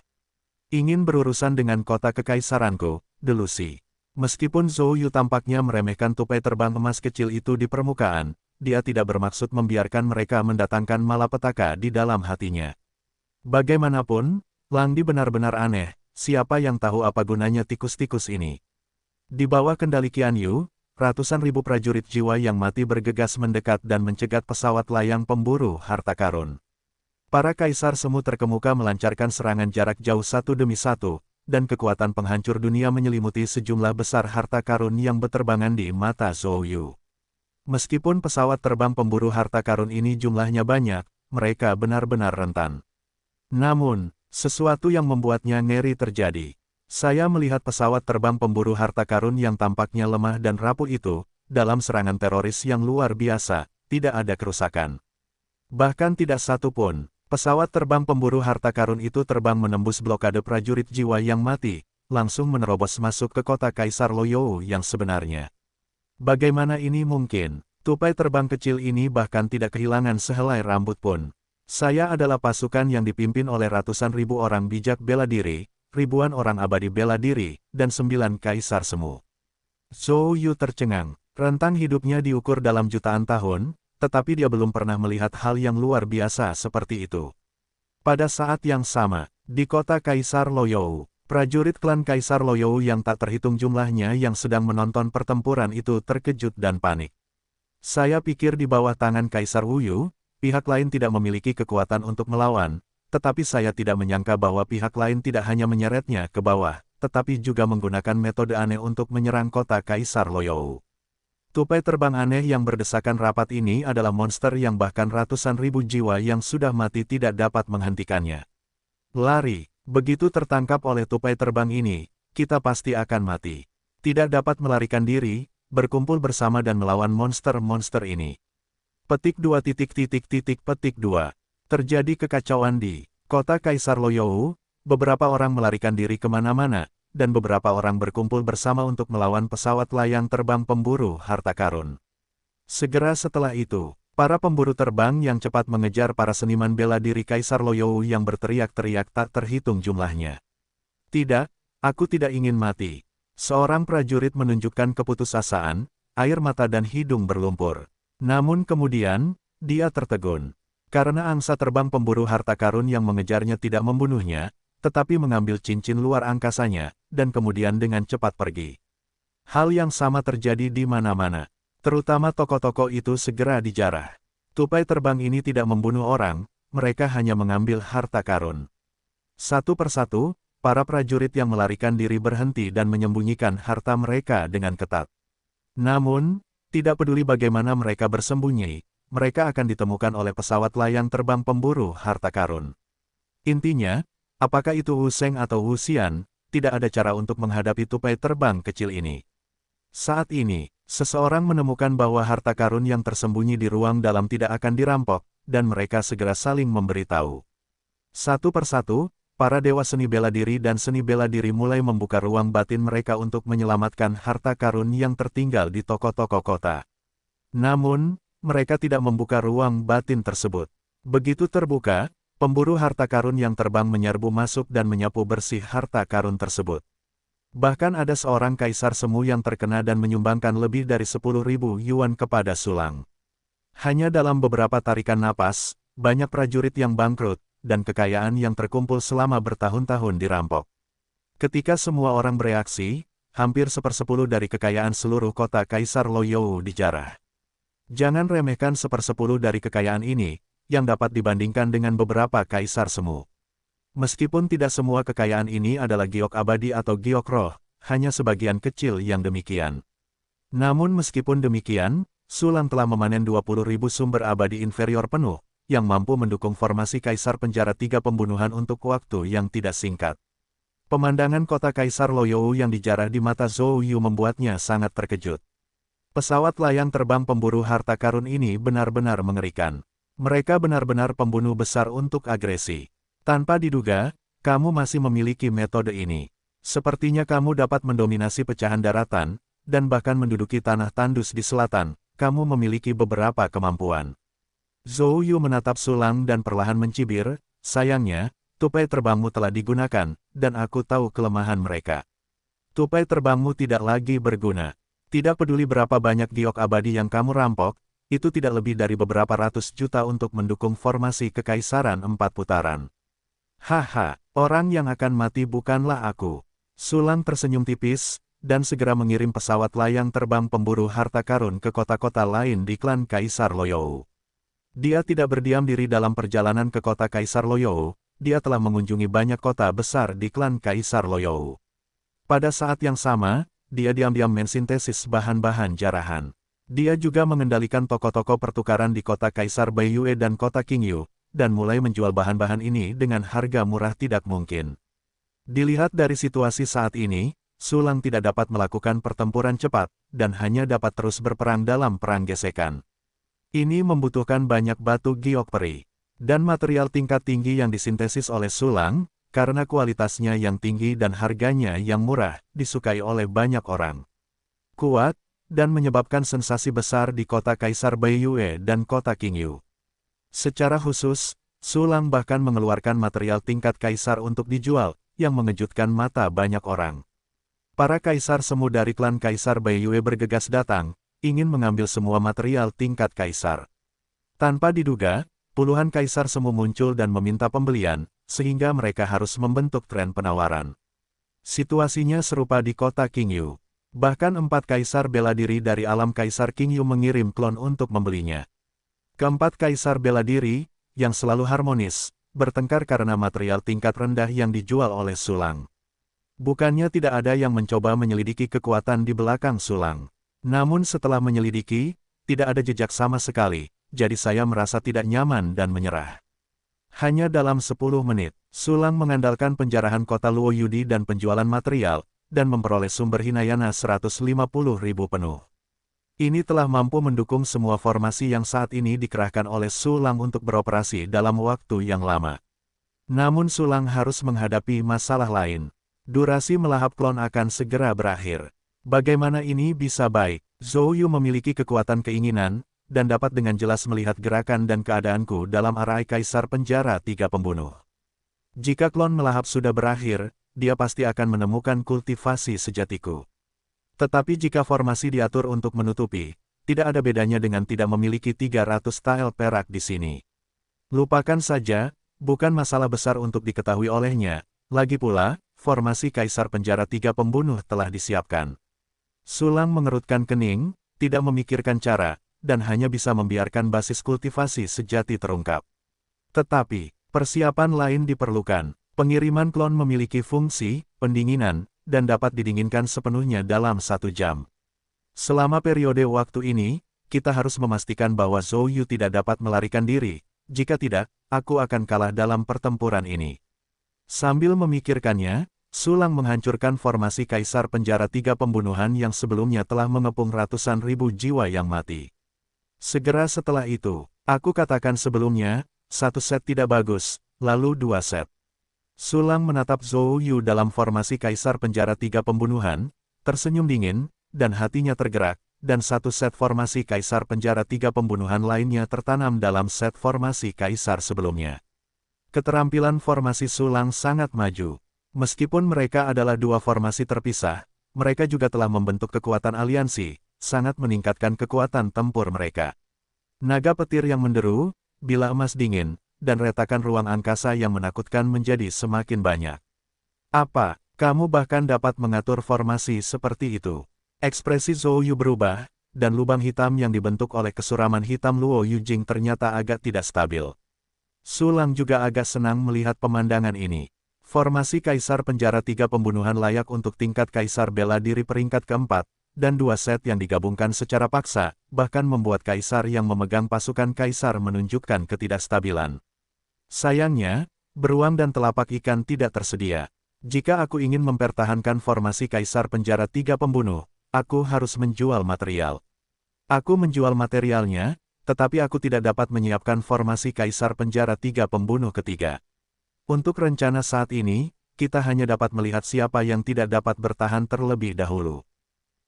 Ingin berurusan dengan kota kekaisaranku, delusi. Meskipun Zhou Yu tampaknya meremehkan tupai terbang emas kecil itu di permukaan, dia tidak bermaksud membiarkan mereka mendatangkan malapetaka di dalam hatinya. Bagaimanapun, Lang Di benar-benar aneh, siapa yang tahu apa gunanya tikus-tikus ini. Di bawah kendali Qian Yu, ratusan ribu prajurit jiwa yang mati bergegas mendekat dan mencegat pesawat layang pemburu harta karun. Para kaisar semu terkemuka melancarkan serangan jarak jauh satu demi satu, dan kekuatan penghancur dunia menyelimuti sejumlah besar harta karun yang berterbangan di mata Zhou Yu. Meskipun pesawat terbang pemburu harta karun ini jumlahnya banyak, mereka benar-benar rentan. Namun, sesuatu yang membuatnya ngeri terjadi. Saya melihat pesawat terbang pemburu harta karun yang tampaknya lemah dan rapuh itu, dalam serangan teroris yang luar biasa, tidak ada kerusakan. Bahkan tidak satu pun, pesawat terbang pemburu harta karun itu terbang menembus blokade prajurit jiwa yang mati, langsung menerobos masuk ke kota Kaisar Loyou yang sebenarnya. Bagaimana ini mungkin? Tupai terbang kecil ini bahkan tidak kehilangan sehelai rambut pun. Saya adalah pasukan yang dipimpin oleh ratusan ribu orang bijak bela diri, ribuan orang abadi bela diri, dan 9 kaisar semu. Zhou Yu tercengang. Rentang hidupnya diukur dalam jutaan tahun, tetapi dia belum pernah melihat hal yang luar biasa seperti itu. Pada saat yang sama, di kota Kaisar Loyou, prajurit klan Kaisar Loyou yang tak terhitung jumlahnya yang sedang menonton pertempuran itu terkejut dan panik. Saya pikir di bawah tangan Kaisar Wu Yu, pihak lain tidak memiliki kekuatan untuk melawan, tetapi saya tidak menyangka bahwa pihak lain tidak hanya menyeretnya ke bawah, tetapi juga menggunakan metode aneh untuk menyerang kota Kaisar Loyou. Tupai terbang aneh yang berdesakan rapat ini adalah monster yang bahkan ratusan ribu jiwa yang sudah mati tidak dapat menghentikannya. Lari, begitu tertangkap oleh tupai terbang ini, kita pasti akan mati. Tidak dapat melarikan diri, berkumpul bersama dan melawan monster-monster ini. Petik 2 petik 2. Terjadi kekacauan di kota Kaisar Loyou, beberapa orang melarikan diri kemana-mana, dan beberapa orang berkumpul bersama untuk melawan pesawat layang terbang pemburu harta karun. Segera setelah itu, para pemburu terbang yang cepat mengejar para seniman bela diri Kaisar Loyou yang berteriak-teriak tak terhitung jumlahnya. Tidak, aku tidak ingin mati. Seorang prajurit menunjukkan keputusasaan, air mata dan hidung berlumpur. Namun kemudian, dia tertegun. Karena angsa terbang pemburu harta karun yang mengejarnya tidak membunuhnya, tetapi mengambil cincin luar angkasanya, dan kemudian dengan cepat pergi. Hal yang sama terjadi di mana-mana. Terutama toko-toko itu segera dijarah. Tupai terbang ini tidak membunuh orang, mereka hanya mengambil harta karun. Satu persatu, para prajurit yang melarikan diri berhenti dan menyembunyikan harta mereka dengan ketat. Namun, tidak peduli bagaimana mereka bersembunyi, mereka akan ditemukan oleh pesawat layang terbang pemburu harta karun. Intinya, apakah itu Wu Sheng atau Wu Xian, tidak ada cara untuk menghadapi tupai terbang kecil ini. Saat ini, seseorang menemukan bahwa harta karun yang tersembunyi di ruang dalam tidak akan dirampok, dan mereka segera saling memberitahu. Satu persatu, para dewa seni bela diri dan seni bela diri mulai membuka ruang batin mereka untuk menyelamatkan harta karun yang tertinggal di toko-toko kota. Namun, mereka tidak membuka ruang batin tersebut. Begitu terbuka, pemburu harta karun yang terbang menyerbu masuk dan menyapu bersih harta karun tersebut. Bahkan ada seorang kaisar semu yang terkena dan menyumbangkan lebih dari 10.000 yuan kepada Sulang. Hanya dalam beberapa tarikan napas, banyak prajurit yang bangkrut, dan kekayaan yang terkumpul selama bertahun-tahun dirampok. Ketika semua orang bereaksi, hampir 1/10 dari kekayaan seluruh kota Kaisar Loyou dijarah. Jangan remehkan 1/10 dari kekayaan ini, yang dapat dibandingkan dengan beberapa kaisar semu. Meskipun tidak semua kekayaan ini adalah giok abadi atau giok roh, hanya sebagian kecil yang demikian. Namun meskipun demikian, Sulang telah memanen 20.000 sumber abadi inferior penuh, yang mampu mendukung formasi Kaisar Penjara Tiga Pembunuhan untuk waktu yang tidak singkat. Pemandangan kota Kaisar Loyou yang dijarah di mata Zhou Yu membuatnya sangat terkejut. Pesawat layang terbang pemburu harta karun ini benar-benar mengerikan. Mereka benar-benar pembunuh besar untuk agresi. Tanpa diduga, kamu masih memiliki metode ini. Sepertinya kamu dapat mendominasi pecahan daratan, dan bahkan menduduki tanah tandus di selatan. Kamu memiliki beberapa kemampuan. Zhou Yu menatap Sulang dan perlahan mencibir, sayangnya, tupai terbangmu telah digunakan, dan aku tahu kelemahan mereka. Tupai terbangmu tidak lagi berguna. Tidak peduli berapa banyak giok abadi yang kamu rampok, itu tidak lebih dari beberapa ratus juta untuk mendukung formasi kekaisaran 4 putaran. Haha, orang yang akan mati bukanlah aku. Sulang tersenyum tipis, dan segera mengirim pesawat layang terbang pemburu harta karun ke kota-kota lain di klan Kaisar Loyou. Dia tidak berdiam diri dalam perjalanan ke kota Kaisar Loyou, dia telah mengunjungi banyak kota besar di klan Kaisar Loyou. Pada saat yang sama, dia diam-diam mensintesis bahan-bahan jarahan. Dia juga mengendalikan toko-toko pertukaran di kota Kaisar Baiyue dan kota Qingyu, dan mulai menjual bahan-bahan ini dengan harga murah tidak mungkin. Dilihat dari situasi saat ini, Sulang tidak dapat melakukan pertempuran cepat, dan hanya dapat terus berperang dalam perang gesekan. Ini membutuhkan banyak batu giok peri, dan material tingkat tinggi yang disintesis oleh Sulang, karena kualitasnya yang tinggi dan harganya yang murah, disukai oleh banyak orang. Kuat, dan menyebabkan sensasi besar di kota Kaisar Baiyue dan kota Qingyu. Secara khusus, Sulang bahkan mengeluarkan material tingkat kaisar untuk dijual, yang mengejutkan mata banyak orang. Para kaisar semu dari klan Kaisar Baiyue bergegas datang, ingin mengambil semua material tingkat kaisar. Tanpa diduga, puluhan kaisar semu muncul dan meminta pembelian, sehingga mereka harus membentuk tren penawaran. Situasinya serupa di kota Qingyu. Bahkan 4 kaisar bela diri dari alam Kaisar Qingyu mengirim klon untuk membelinya. Keempat kaisar bela diri, yang selalu harmonis, bertengkar karena material tingkat rendah yang dijual oleh Sulang. Bukannya tidak ada yang mencoba menyelidiki kekuatan di belakang Sulang. Namun setelah menyelidiki, tidak ada jejak sama sekali, jadi saya merasa tidak nyaman dan menyerah. Hanya dalam 10 menit, Sulang mengandalkan penjarahan kota Luo Yudi dan penjualan material, dan memperoleh sumber Hinayana 150.000 penuh. Ini telah mampu mendukung semua formasi yang saat ini dikerahkan oleh Sulang untuk beroperasi dalam waktu yang lama. Namun Sulang harus menghadapi masalah lain. Durasi melahap klon akan segera berakhir. Bagaimana ini bisa baik? Zhou Yu memiliki kekuatan keinginan, dan dapat dengan jelas melihat gerakan dan keadaanku dalam arai Kaisar Penjara Tiga Pembunuh. Jika klon melahap sudah berakhir, dia pasti akan menemukan kultivasi sejatiku. Tetapi jika formasi diatur untuk menutupi, tidak ada bedanya dengan tidak memiliki 300 tael perak di sini. Lupakan saja, bukan masalah besar untuk diketahui olehnya. Lagi pula, formasi Kaisar Penjara Tiga Pembunuh telah disiapkan. Sulang mengerutkan kening, tidak memikirkan cara, dan hanya bisa membiarkan basis kultivasi sejati terungkap. Tetapi, persiapan lain diperlukan. Pengiriman klon memiliki fungsi, pendinginan, dan dapat didinginkan sepenuhnya dalam 1 jam. Selama periode waktu ini, kita harus memastikan bahwa Zhou Yu tidak dapat melarikan diri. Jika tidak, aku akan kalah dalam pertempuran ini. Sambil memikirkannya, Sulang menghancurkan formasi Kaisar Penjara Tiga Pembunuhan yang sebelumnya telah mengepung ratusan ribu jiwa yang mati. Segera setelah itu, aku katakan sebelumnya, 1 set tidak bagus, lalu 2 set. Sulang menatap Zhou Yu dalam formasi Kaisar Penjara Tiga Pembunuhan, tersenyum dingin, dan hatinya tergerak, dan 1 set formasi Kaisar Penjara Tiga Pembunuhan lainnya tertanam dalam set formasi Kaisar sebelumnya. Keterampilan formasi Sulang sangat maju. Meskipun mereka adalah 2 formasi terpisah, mereka juga telah membentuk kekuatan aliansi, sangat meningkatkan kekuatan tempur mereka. Naga petir yang menderu, bila emas dingin, dan retakan ruang angkasa yang menakutkan menjadi semakin banyak. Apa, kamu bahkan dapat mengatur formasi seperti itu? Ekspresi Zhou Yu berubah, dan lubang hitam yang dibentuk oleh kesuraman hitam Luo Yujing ternyata agak tidak stabil. Sulang juga agak senang melihat pemandangan ini. Formasi Kaisar Penjara Tiga Pembunuhan layak untuk tingkat Kaisar bela diri peringkat keempat, dan 2 set yang digabungkan secara paksa, bahkan membuat kaisar yang memegang pasukan kaisar menunjukkan ketidakstabilan. Sayangnya, beruang dan telapak ikan tidak tersedia. Jika aku ingin mempertahankan formasi kaisar penjara 3 pembunuh, aku harus menjual material. Aku menjual materialnya, tetapi aku tidak dapat menyiapkan formasi kaisar penjara 3 pembunuh ketiga. Untuk rencana saat ini, kita hanya dapat melihat siapa yang tidak dapat bertahan terlebih dahulu.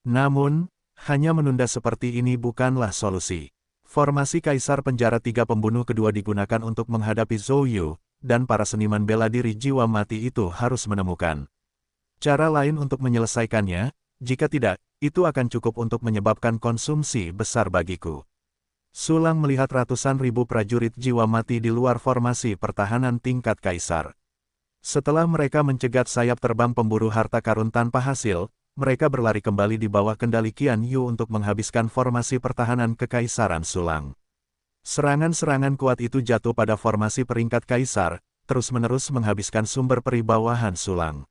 Namun, hanya menunda seperti ini bukanlah solusi. Formasi kaisar penjara 3 pembunuh kedua digunakan untuk menghadapi Zhou Yu, dan para seniman bela diri jiwa mati itu harus menemukan cara lain untuk menyelesaikannya. Jika tidak, itu akan cukup untuk menyebabkan konsumsi besar bagiku. Sulang melihat ratusan ribu prajurit jiwa mati di luar formasi pertahanan tingkat kaisar. Setelah mereka mencegat sayap terbang pemburu harta karun tanpa hasil, mereka berlari kembali di bawah kendali Qian Yu untuk menghabiskan formasi pertahanan kekaisaran Sulang. Serangan-serangan kuat itu jatuh pada formasi peringkat kaisar, terus-menerus menghabiskan sumber peribawahan Sulang.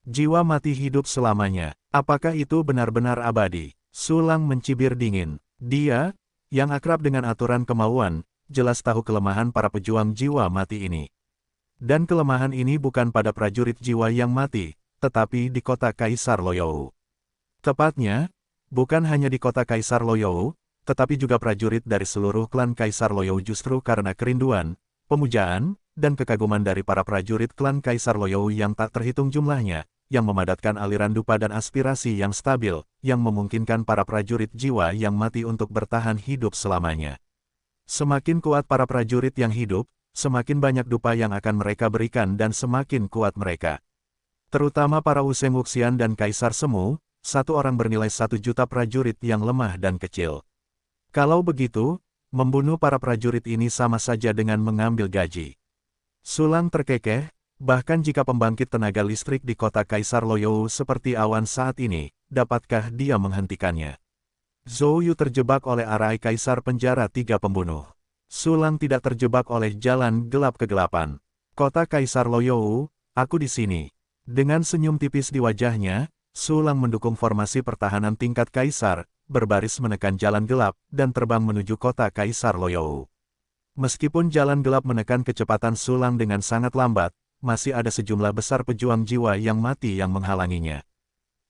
Jiwa mati hidup selamanya. Apakah itu benar-benar abadi? Sulang mencibir dingin. Dia, yang akrab dengan aturan kemauan, jelas tahu kelemahan para pejuang jiwa mati ini. Dan kelemahan ini bukan pada prajurit jiwa yang mati, tetapi di kota Kaisar Loyou. Tepatnya, bukan hanya di kota Kaisar Loyou, tetapi juga prajurit dari seluruh klan Kaisar Loyou justru karena kerinduan, pemujaan, dan kekaguman dari para prajurit klan Kaisar Loyou yang tak terhitung jumlahnya, yang memadatkan aliran dupa dan aspirasi yang stabil, yang memungkinkan para prajurit jiwa yang mati untuk bertahan hidup selamanya. Semakin kuat para prajurit yang hidup, semakin banyak dupa yang akan mereka berikan dan semakin kuat mereka. Terutama para Wuseng Wuxian dan Kaisar Semu, satu orang bernilai 1 juta prajurit yang lemah dan kecil. Kalau begitu, membunuh para prajurit ini sama saja dengan mengambil gaji. Sulang terkekeh, bahkan jika pembangkit tenaga listrik di kota Kaisar Loyou seperti awan saat ini, dapatkah dia menghentikannya? Zhou Yu terjebak oleh arai Kaisar penjara 3 pembunuh. Sulang tidak terjebak oleh jalan gelap kegelapan. Kota Kaisar Loyou, aku di sini. Dengan senyum tipis di wajahnya, Sulang mendukung formasi pertahanan tingkat kaisar, berbaris menekan jalan gelap, dan terbang menuju kota Kaisar Loyou. Meskipun jalan gelap menekan kecepatan Sulang dengan sangat lambat, masih ada sejumlah besar pejuang jiwa yang mati yang menghalanginya.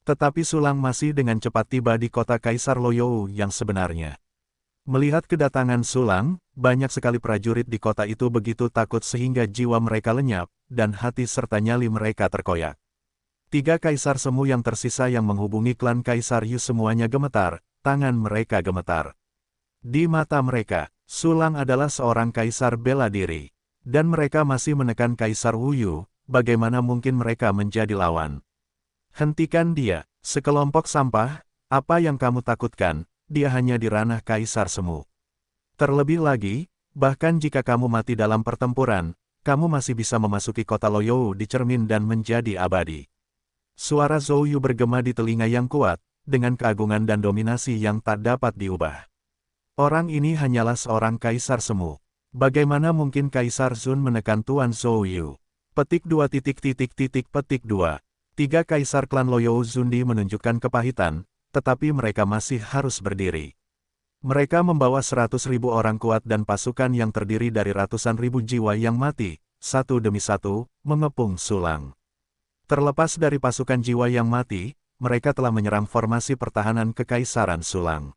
Tetapi Sulang masih dengan cepat tiba di kota Kaisar Loyou yang sebenarnya. Melihat kedatangan Sulang, banyak sekali prajurit di kota itu begitu takut sehingga jiwa mereka lenyap, dan hati serta nyali mereka terkoyak. 3 kaisar semu yang tersisa yang menghubungi klan Kaisar Yu semuanya gemetar, tangan mereka gemetar. Di mata mereka, Sulang adalah seorang kaisar bela diri. Dan mereka masih menekan Kaisar Wu Yu, bagaimana mungkin mereka menjadi lawan? Hentikan dia, sekelompok sampah, apa yang kamu takutkan, dia hanya di ranah Kaisar Semu. Terlebih lagi, bahkan jika kamu mati dalam pertempuran, kamu masih bisa memasuki kota Loyou di cermin dan menjadi abadi. Suara Zhou Yu bergema di telinga yang kuat, dengan keagungan dan dominasi yang tak dapat diubah. Orang ini hanyalah seorang Kaisar Semu. Bagaimana mungkin Kaisar Zun menekan Tuan Zhou Yu? Petik 2. Petik 2. 3 Kaisar klan Loyou Zundi menunjukkan kepahitan, tetapi mereka masih harus berdiri. Mereka membawa 100.000 orang kuat dan pasukan yang terdiri dari ratusan ribu jiwa yang mati, satu demi satu, mengepung Sulang. Terlepas dari pasukan jiwa yang mati, mereka telah menyerang formasi pertahanan Kekaisaran Sulang.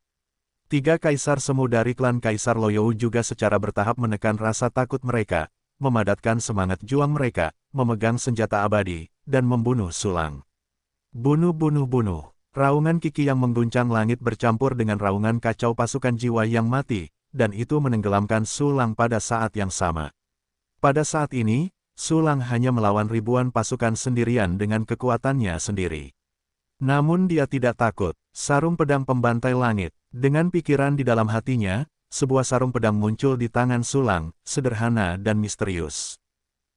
3 kaisar semu dari klan Kaisar Loyou juga secara bertahap menekan rasa takut mereka, memadatkan semangat juang mereka, memegang senjata abadi, dan membunuh Sulang. Bunuh. Raungan Kiki yang mengguncang langit bercampur dengan raungan kacau pasukan jiwa yang mati, dan itu menenggelamkan Sulang pada saat yang sama. Pada saat ini, Sulang hanya melawan ribuan pasukan sendirian dengan kekuatannya sendiri. Namun dia tidak takut. Sarung pedang pembantai langit. Dengan pikiran di dalam hatinya, sebuah sarung pedang muncul di tangan Sulang, sederhana dan misterius.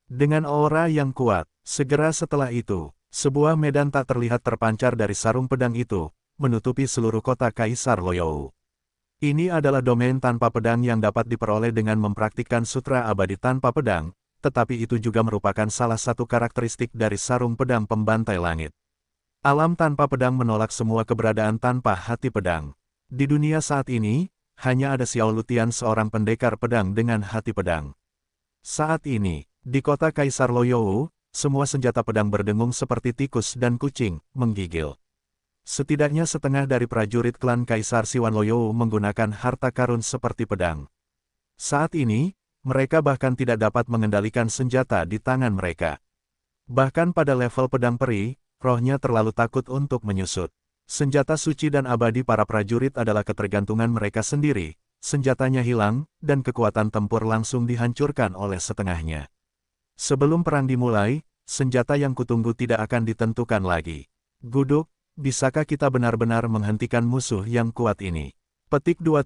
Dengan aura yang kuat, segera setelah itu, sebuah medan tak terlihat terpancar dari sarung pedang itu, menutupi seluruh kota Kaisar Loyou. Ini adalah domain tanpa pedang yang dapat diperoleh dengan mempraktikkan sutra abadi tanpa pedang, tetapi itu juga merupakan salah satu karakteristik dari sarung pedang pembantai langit. Alam tanpa pedang menolak semua keberadaan tanpa hati pedang. Di dunia saat ini, hanya ada Xiao Lutian seorang pendekar pedang dengan hati pedang. Saat ini, di kota Kaisar Loyou, semua senjata pedang berdengung seperti tikus dan kucing, menggigil. Setidaknya setengah dari prajurit klan Kaisar Siwan Loyou menggunakan harta karun seperti pedang. Saat ini, mereka bahkan tidak dapat mengendalikan senjata di tangan mereka. Bahkan pada level pedang peri, rohnya terlalu takut untuk menyusut. Senjata suci dan abadi para prajurit adalah ketergantungan mereka sendiri, senjatanya hilang, dan kekuatan tempur langsung dihancurkan oleh setengahnya. Sebelum perang dimulai, senjata yang kutunggu tidak akan ditentukan lagi. Guduk, bisakah kita benar-benar menghentikan musuh yang kuat ini? Petik 2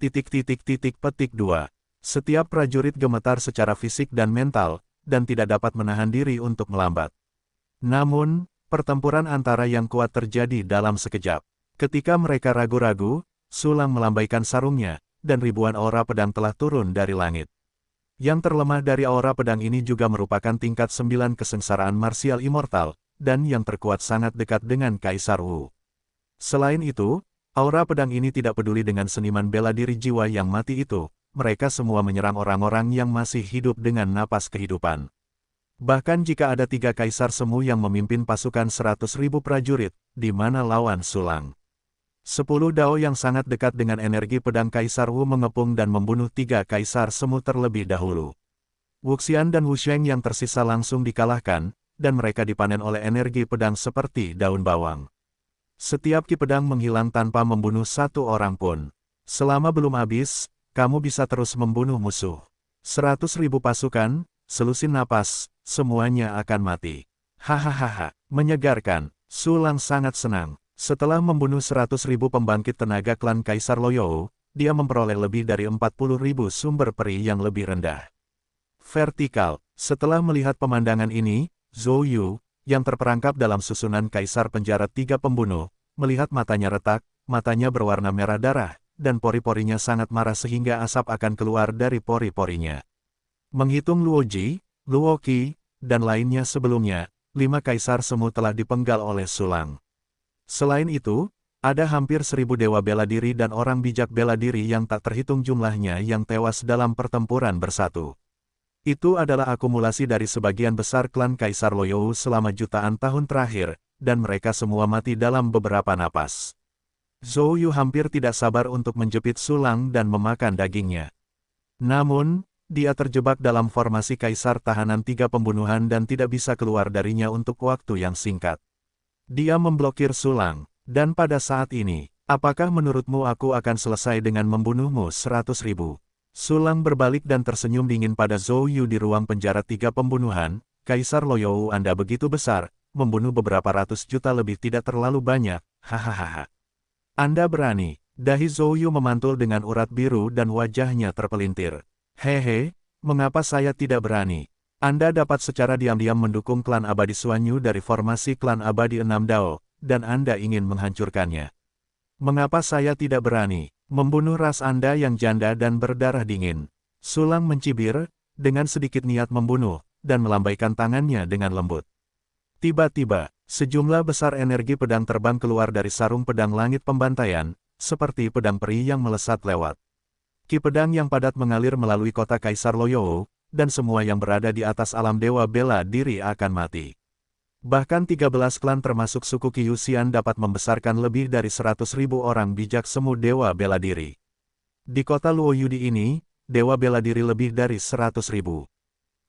petik 2. Setiap prajurit gemetar secara fisik dan mental, dan tidak dapat menahan diri untuk melambat. Namun, pertempuran antara yang kuat terjadi dalam sekejap. Ketika mereka ragu-ragu, Sulang melambaikan sarungnya, dan ribuan aura pedang telah turun dari langit. Yang terlemah dari aura pedang ini juga merupakan tingkat 9 kesengsaraan marsial immortal, dan yang terkuat sangat dekat dengan Kaisar Wu. Selain itu, aura pedang ini tidak peduli dengan seniman bela diri jiwa yang mati itu, mereka semua menyerang orang-orang yang masih hidup dengan napas kehidupan. Bahkan jika ada 3 kaisar semu yang memimpin pasukan 100.000 prajurit, di mana lawan Sulang. 10 dao yang sangat dekat dengan energi pedang Kaisar Wu mengepung dan membunuh 3 kaisar semu terlebih dahulu. Wuxian dan Wusheng yang tersisa langsung dikalahkan, dan mereka dipanen oleh energi pedang seperti daun bawang. Setiap ki pedang menghilang tanpa membunuh satu orang pun. Selama belum habis, kamu bisa terus membunuh musuh. 100.000 pasukan, selusin napas, semuanya akan mati. Hahaha, menyegarkan. Sulang sangat senang. Setelah membunuh 100.000 pembangkit tenaga klan Kaisar Loyou, dia memperoleh lebih dari 40.000 sumber peri yang lebih rendah. Vertikal. Setelah melihat pemandangan ini, Zhou Yu, yang terperangkap dalam susunan Kaisar Penjara 3 Pembunuh, melihat matanya retak, matanya berwarna merah darah, dan pori-porinya sangat marah sehingga asap akan keluar dari pori-porinya. Menghitung Luoji, Luoqi, dan lainnya sebelumnya, 5 kaisar semu telah dipenggal oleh Sulang. Selain itu, ada hampir 1.000 dewa bela diri dan orang bijak bela diri yang tak terhitung jumlahnya yang tewas dalam pertempuran bersatu. Itu adalah akumulasi dari sebagian besar klan Kaisar Loyou selama jutaan tahun terakhir, dan mereka semua mati dalam beberapa napas. Zhou Yu hampir tidak sabar untuk menjepit Sulang dan memakan dagingnya. Namun, dia terjebak dalam formasi Kaisar tahanan 3 pembunuhan dan tidak bisa keluar darinya untuk waktu yang singkat. Dia memblokir Sulang, dan pada saat ini, apakah menurutmu aku akan selesai dengan membunuhmu 100.000? Sulang berbalik dan tersenyum dingin pada Zhou Yu di ruang penjara 3 pembunuhan. Kaisar Loyou Anda begitu besar, membunuh beberapa ratus juta lebih tidak terlalu banyak, hahaha. Anda berani. Dahi Zhou Yu memantul dengan urat biru dan wajahnya terpelintir. Hehe, mengapa saya tidak berani? Anda dapat secara diam-diam mendukung klan abadi Xuanyu dari formasi klan abadi 6 Dao, dan Anda ingin menghancurkannya. Mengapa saya tidak berani membunuh ras Anda yang janda dan berdarah dingin? Sulang mencibir, dengan sedikit niat membunuh, dan melambaikan tangannya dengan lembut. Tiba-tiba, sejumlah besar energi pedang terbang keluar dari sarung pedang langit pembantaian, seperti pedang peri yang melesat lewat. Ki pedang yang padat mengalir melalui kota Kaisar Loyou, dan semua yang berada di atas alam dewa bela diri akan mati. Bahkan 13 klan termasuk suku Qiyuxian dapat membesarkan lebih dari 100.000 orang bijak semu dewa bela diri. Di kota Luoyudi ini, dewa bela diri lebih dari 100.000.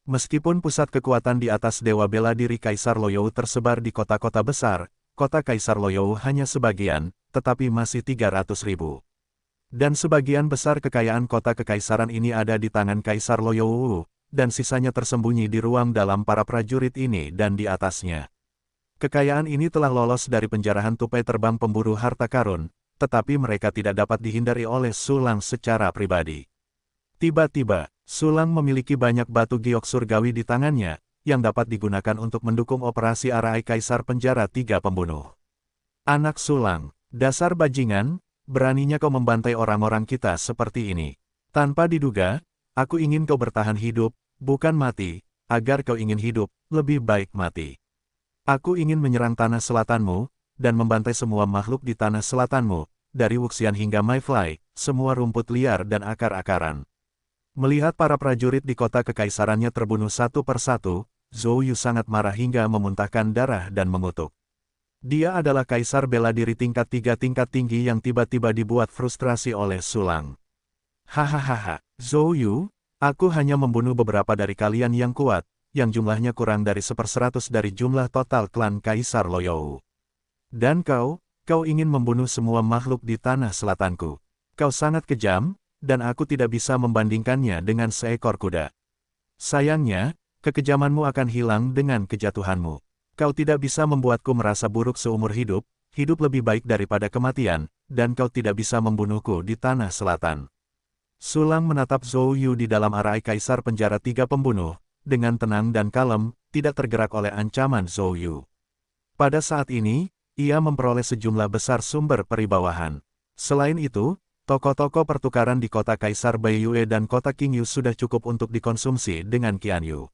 Meskipun pusat kekuatan di atas dewa bela diri Kaisar Loyou tersebar di kota-kota besar, kota Kaisar Loyou hanya sebagian, tetapi masih 300.000. Dan sebagian besar kekayaan kota kekaisaran ini ada di tangan Kaisar Loyou, dan sisanya tersembunyi di ruang dalam para prajurit ini dan di atasnya. Kekayaan ini telah lolos dari penjarahan tupai terbang pemburu harta karun, tetapi mereka tidak dapat dihindari oleh Sulang secara pribadi. Tiba-tiba, Sulang memiliki banyak batu giok surgawi di tangannya, yang dapat digunakan untuk mendukung operasi Arai Kaisar Penjara 3 Pembunuh. Anak Sulang, dasar bajingan, beraninya kau membantai orang-orang kita seperti ini. Tanpa diduga, aku ingin kau bertahan hidup, bukan mati. Agar kau ingin hidup, lebih baik mati. Aku ingin menyerang tanah selatanmu, dan membantai semua makhluk di tanah selatanmu, dari Wuxian hingga Mayfly, semua rumput liar dan akar-akaran. Melihat para prajurit di kota kekaisarannya terbunuh satu persatu, Zhou Yu sangat marah hingga memuntahkan darah dan mengutuk. Dia adalah kaisar bela diri tingkat 3 tingkat tinggi yang tiba-tiba dibuat frustrasi oleh Sulang. Hahaha, Zhou Yu, aku hanya membunuh beberapa dari kalian yang kuat, yang jumlahnya kurang dari 1/100 dari jumlah total klan Kaisar Loyou. Dan kau ingin membunuh semua makhluk di tanah selatanku. Kau sangat kejam, dan aku tidak bisa membandingkannya dengan seekor kuda. Sayangnya, kekejamanmu akan hilang dengan kejatuhanmu. Kau tidak bisa membuatku merasa buruk seumur hidup lebih baik daripada kematian, dan kau tidak bisa membunuhku di tanah selatan. Sulang menatap Zhou Yu di dalam arai kaisar penjara 3 pembunuh, dengan tenang dan kalem, tidak tergerak oleh ancaman Zhou Yu. Pada saat ini, ia memperoleh sejumlah besar sumber peribawahan. Selain itu, toko-toko pertukaran di kota Kaisar Baiyue dan kota Qingyu sudah cukup untuk dikonsumsi dengan Qianyu.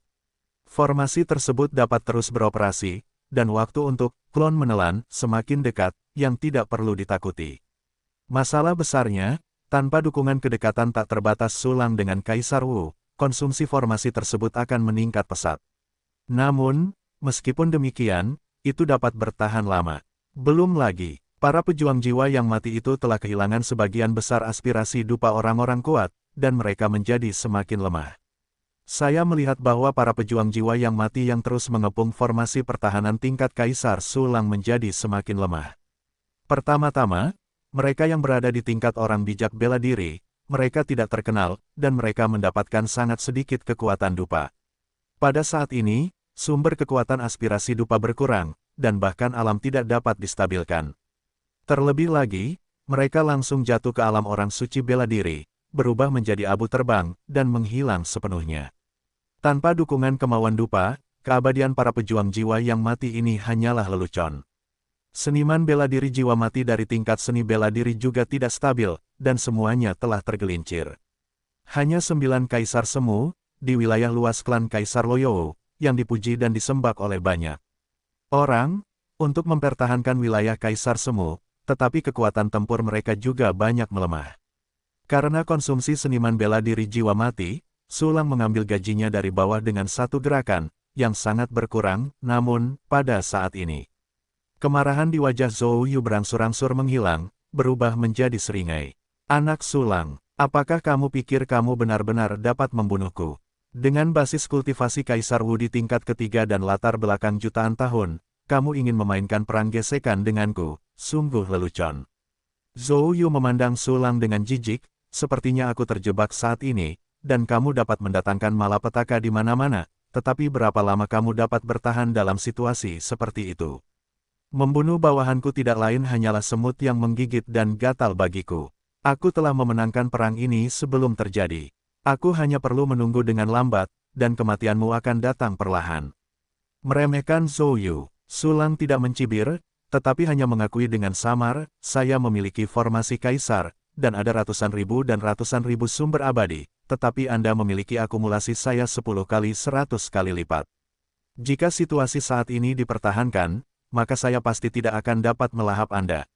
Formasi tersebut dapat terus beroperasi, dan waktu untuk klon menelan semakin dekat, yang tidak perlu ditakuti. Masalah besarnya, tanpa dukungan kedekatan tak terbatas Sulang dengan Kaisar Wu, konsumsi formasi tersebut akan meningkat pesat. Namun, meskipun demikian, itu dapat bertahan lama. Belum lagi, para pejuang jiwa yang mati itu telah kehilangan sebagian besar aspirasi dupa orang-orang kuat, dan mereka menjadi semakin lemah. Saya melihat bahwa para pejuang jiwa yang mati yang terus mengepung formasi pertahanan tingkat Kaisar Sulang menjadi semakin lemah. Pertama-tama, mereka yang berada di tingkat orang bijak bela diri, mereka tidak terkenal, dan mereka mendapatkan sangat sedikit kekuatan dupa. Pada saat ini, sumber kekuatan aspirasi dupa berkurang, dan bahkan alam tidak dapat distabilkan. Terlebih lagi, mereka langsung jatuh ke alam orang suci bela diri, berubah menjadi abu terbang, dan menghilang sepenuhnya. Tanpa dukungan kemauan dupa, keabadian para pejuang jiwa yang mati ini hanyalah lelucon. Seniman bela diri jiwa mati dari tingkat seni bela diri juga tidak stabil, dan semuanya telah tergelincir. Hanya 9 kaisar semu, di wilayah luas klan Kaisar Loyou, yang dipuji dan disembah oleh banyak orang, untuk mempertahankan wilayah kaisar semu, tetapi kekuatan tempur mereka juga banyak melemah. Karena konsumsi seniman bela diri jiwa mati, Sulang mengambil gajinya dari bawah dengan satu gerakan, yang sangat berkurang, namun, pada saat ini, kemarahan di wajah Zhou Yu berangsur-angsur menghilang, berubah menjadi seringai. Anak Sulang, apakah kamu pikir kamu benar-benar dapat membunuhku? Dengan basis kultivasi Kaisar Wu di tingkat ketiga dan latar belakang jutaan tahun, kamu ingin memainkan perang gesekan denganku, sungguh lelucon. Zhou Yu memandang Sulang dengan jijik, sepertinya aku terjebak saat ini, dan kamu dapat mendatangkan malapetaka di mana-mana, tetapi berapa lama kamu dapat bertahan dalam situasi seperti itu? Membunuh bawahanku tidak lain hanyalah semut yang menggigit dan gatal bagiku. Aku telah memenangkan perang ini sebelum terjadi. Aku hanya perlu menunggu dengan lambat, dan kematianmu akan datang perlahan. Meremehkan Zhou Yu, Sulang tidak mencibir, tetapi hanya mengakui dengan samar, saya memiliki formasi kaisar, dan ada ratusan ribu sumber abadi, tetapi Anda memiliki akumulasi saya 10 kali 100 kali lipat. Jika situasi saat ini dipertahankan, maka saya pasti tidak akan dapat melahap Anda.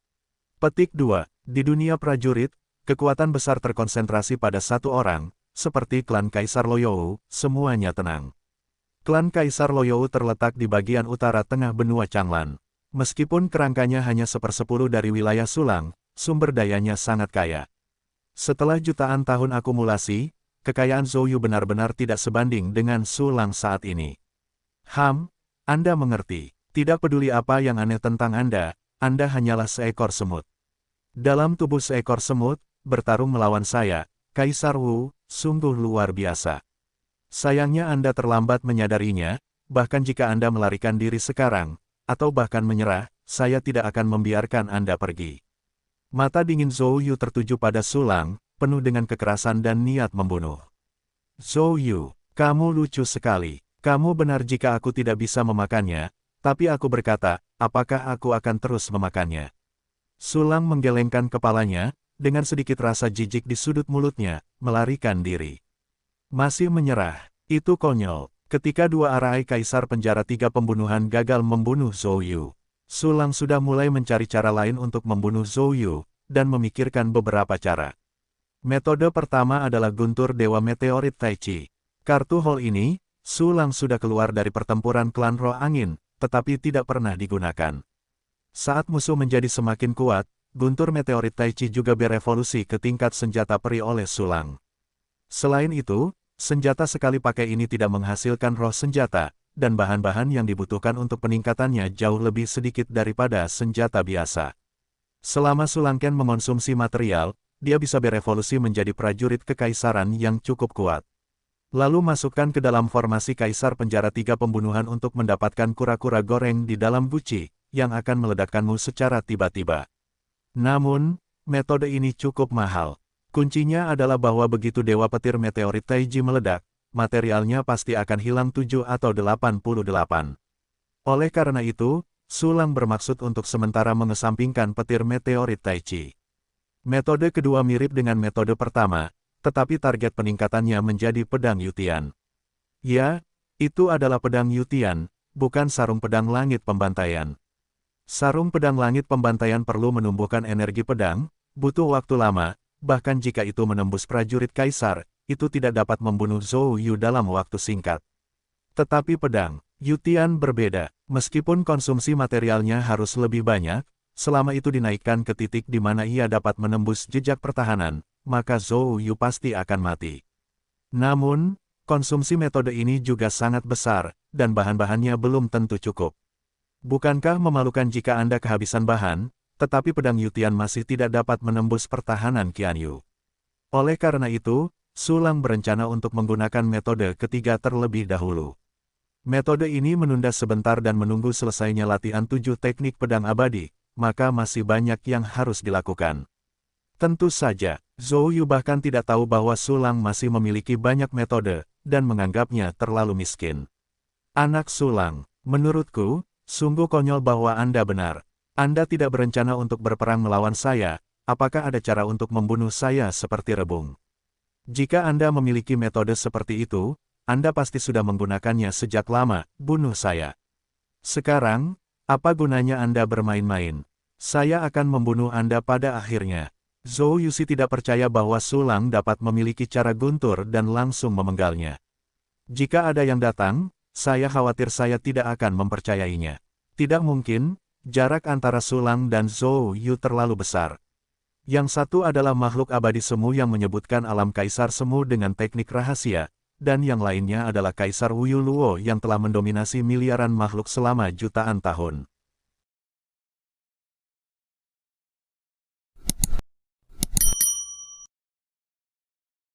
Petik 2. Di dunia prajurit, kekuatan besar terkonsentrasi pada satu orang, seperti klan Kaisar Loyou, semuanya tenang. Klan Kaisar Loyou terletak di bagian utara tengah benua Changlan. Meskipun kerangkanya hanya 1/10 dari wilayah Sulang, sumber dayanya sangat kaya. Setelah jutaan tahun akumulasi, kekayaan Zhou Yu benar-benar tidak sebanding dengan Sulang saat ini. Anda mengerti. Tidak peduli apa yang aneh tentang Anda hanyalah seekor semut. Dalam tubuh seekor semut, bertarung melawan saya, Kaisar Wu, sungguh luar biasa. Sayangnya Anda terlambat menyadarinya, bahkan jika Anda melarikan diri sekarang, atau bahkan menyerah, saya tidak akan membiarkan Anda pergi. Mata dingin Zhou Yu tertuju pada Sulang, penuh dengan kekerasan dan niat membunuh. Zhou Yu, kamu lucu sekali. Kamu benar jika aku tidak bisa memakannya, tapi aku berkata, apakah aku akan terus memakannya? Sulang menggelengkan kepalanya, dengan sedikit rasa jijik di sudut mulutnya, melarikan diri. Masih menyerah, itu konyol. Ketika dua arai kaisar penjara 3 pembunuhan gagal membunuh Zhou Yu, Su Lang sudah mulai mencari cara lain untuk membunuh Zhou Yu, dan memikirkan beberapa cara. Metode pertama adalah guntur Dewa Meteorit Tai Chi. Kartu Hall ini, Su Lang sudah keluar dari pertempuran klan Roh Angin, tetapi tidak pernah digunakan. Saat musuh menjadi semakin kuat, guntur Meteorit Tai Chi juga berevolusi ke tingkat senjata peri oleh Su Lang. Selain itu, senjata sekali pakai ini tidak menghasilkan roh senjata, dan bahan-bahan yang dibutuhkan untuk peningkatannya jauh lebih sedikit daripada senjata biasa. Selama Su Lang mengonsumsi material, dia bisa berevolusi menjadi prajurit kekaisaran yang cukup kuat. Lalu masukkan ke dalam formasi kaisar penjara 3 pembunuhan untuk mendapatkan kura-kura goreng di dalam guci, yang akan meledakkanmu secara tiba-tiba. Namun, metode ini cukup mahal. Kuncinya adalah bahwa begitu Dewa Petir Meteorit Taiji meledak, materialnya pasti akan hilang 7 atau 88. Oleh karena itu, Su Lang bermaksud untuk sementara mengesampingkan petir Meteorit Taiji. Metode kedua mirip dengan metode pertama, tetapi target peningkatannya menjadi pedang Yutian. Ya, itu adalah pedang Yutian, bukan sarung pedang langit pembantaian. Sarung pedang langit pembantaian perlu menumbuhkan energi pedang, butuh waktu lama, bahkan jika itu menembus prajurit kaisar, itu tidak dapat membunuh Zhou Yu dalam waktu singkat. Tetapi pedang Yutian berbeda, meskipun konsumsi materialnya harus lebih banyak, selama itu dinaikkan ke titik di mana ia dapat menembus jejak pertahanan, maka Zhou Yu pasti akan mati. Namun, konsumsi metode ini juga sangat besar, dan bahan-bahannya belum tentu cukup. Bukankah memalukan jika Anda kehabisan bahan, tetapi pedang Yutian masih tidak dapat menembus pertahanan Qianyu. Oleh karena itu, Su Lang berencana untuk menggunakan metode ketiga terlebih dahulu. Metode ini menunda sebentar dan menunggu selesainya latihan 7 teknik pedang abadi, maka masih banyak yang harus dilakukan. Tentu saja, Zhou Yu bahkan tidak tahu bahwa Su Lang masih memiliki banyak metode, dan menganggapnya terlalu miskin. Anak Su Lang, menurutku, sungguh konyol bahwa Anda benar. Anda tidak berencana untuk berperang melawan saya, apakah ada cara untuk membunuh saya seperti rebung? Jika Anda memiliki metode seperti itu, Anda pasti sudah menggunakannya sejak lama, bunuh saya. Sekarang, apa gunanya Anda bermain-main? Saya akan membunuh Anda pada akhirnya. Zhou Yusi tidak percaya bahwa Su Lang dapat memiliki cara guntur dan langsung memenggalnya. Jika ada yang datang, saya khawatir saya tidak akan mempercayainya. Tidak mungkin, jarak antara Su Lang dan Zhou Yu terlalu besar. Yang satu adalah makhluk abadi semu yang menyebutkan alam kaisar semu dengan teknik rahasia, dan yang lainnya adalah Kaisar Wuyu Luo yang telah mendominasi miliaran makhluk selama jutaan tahun.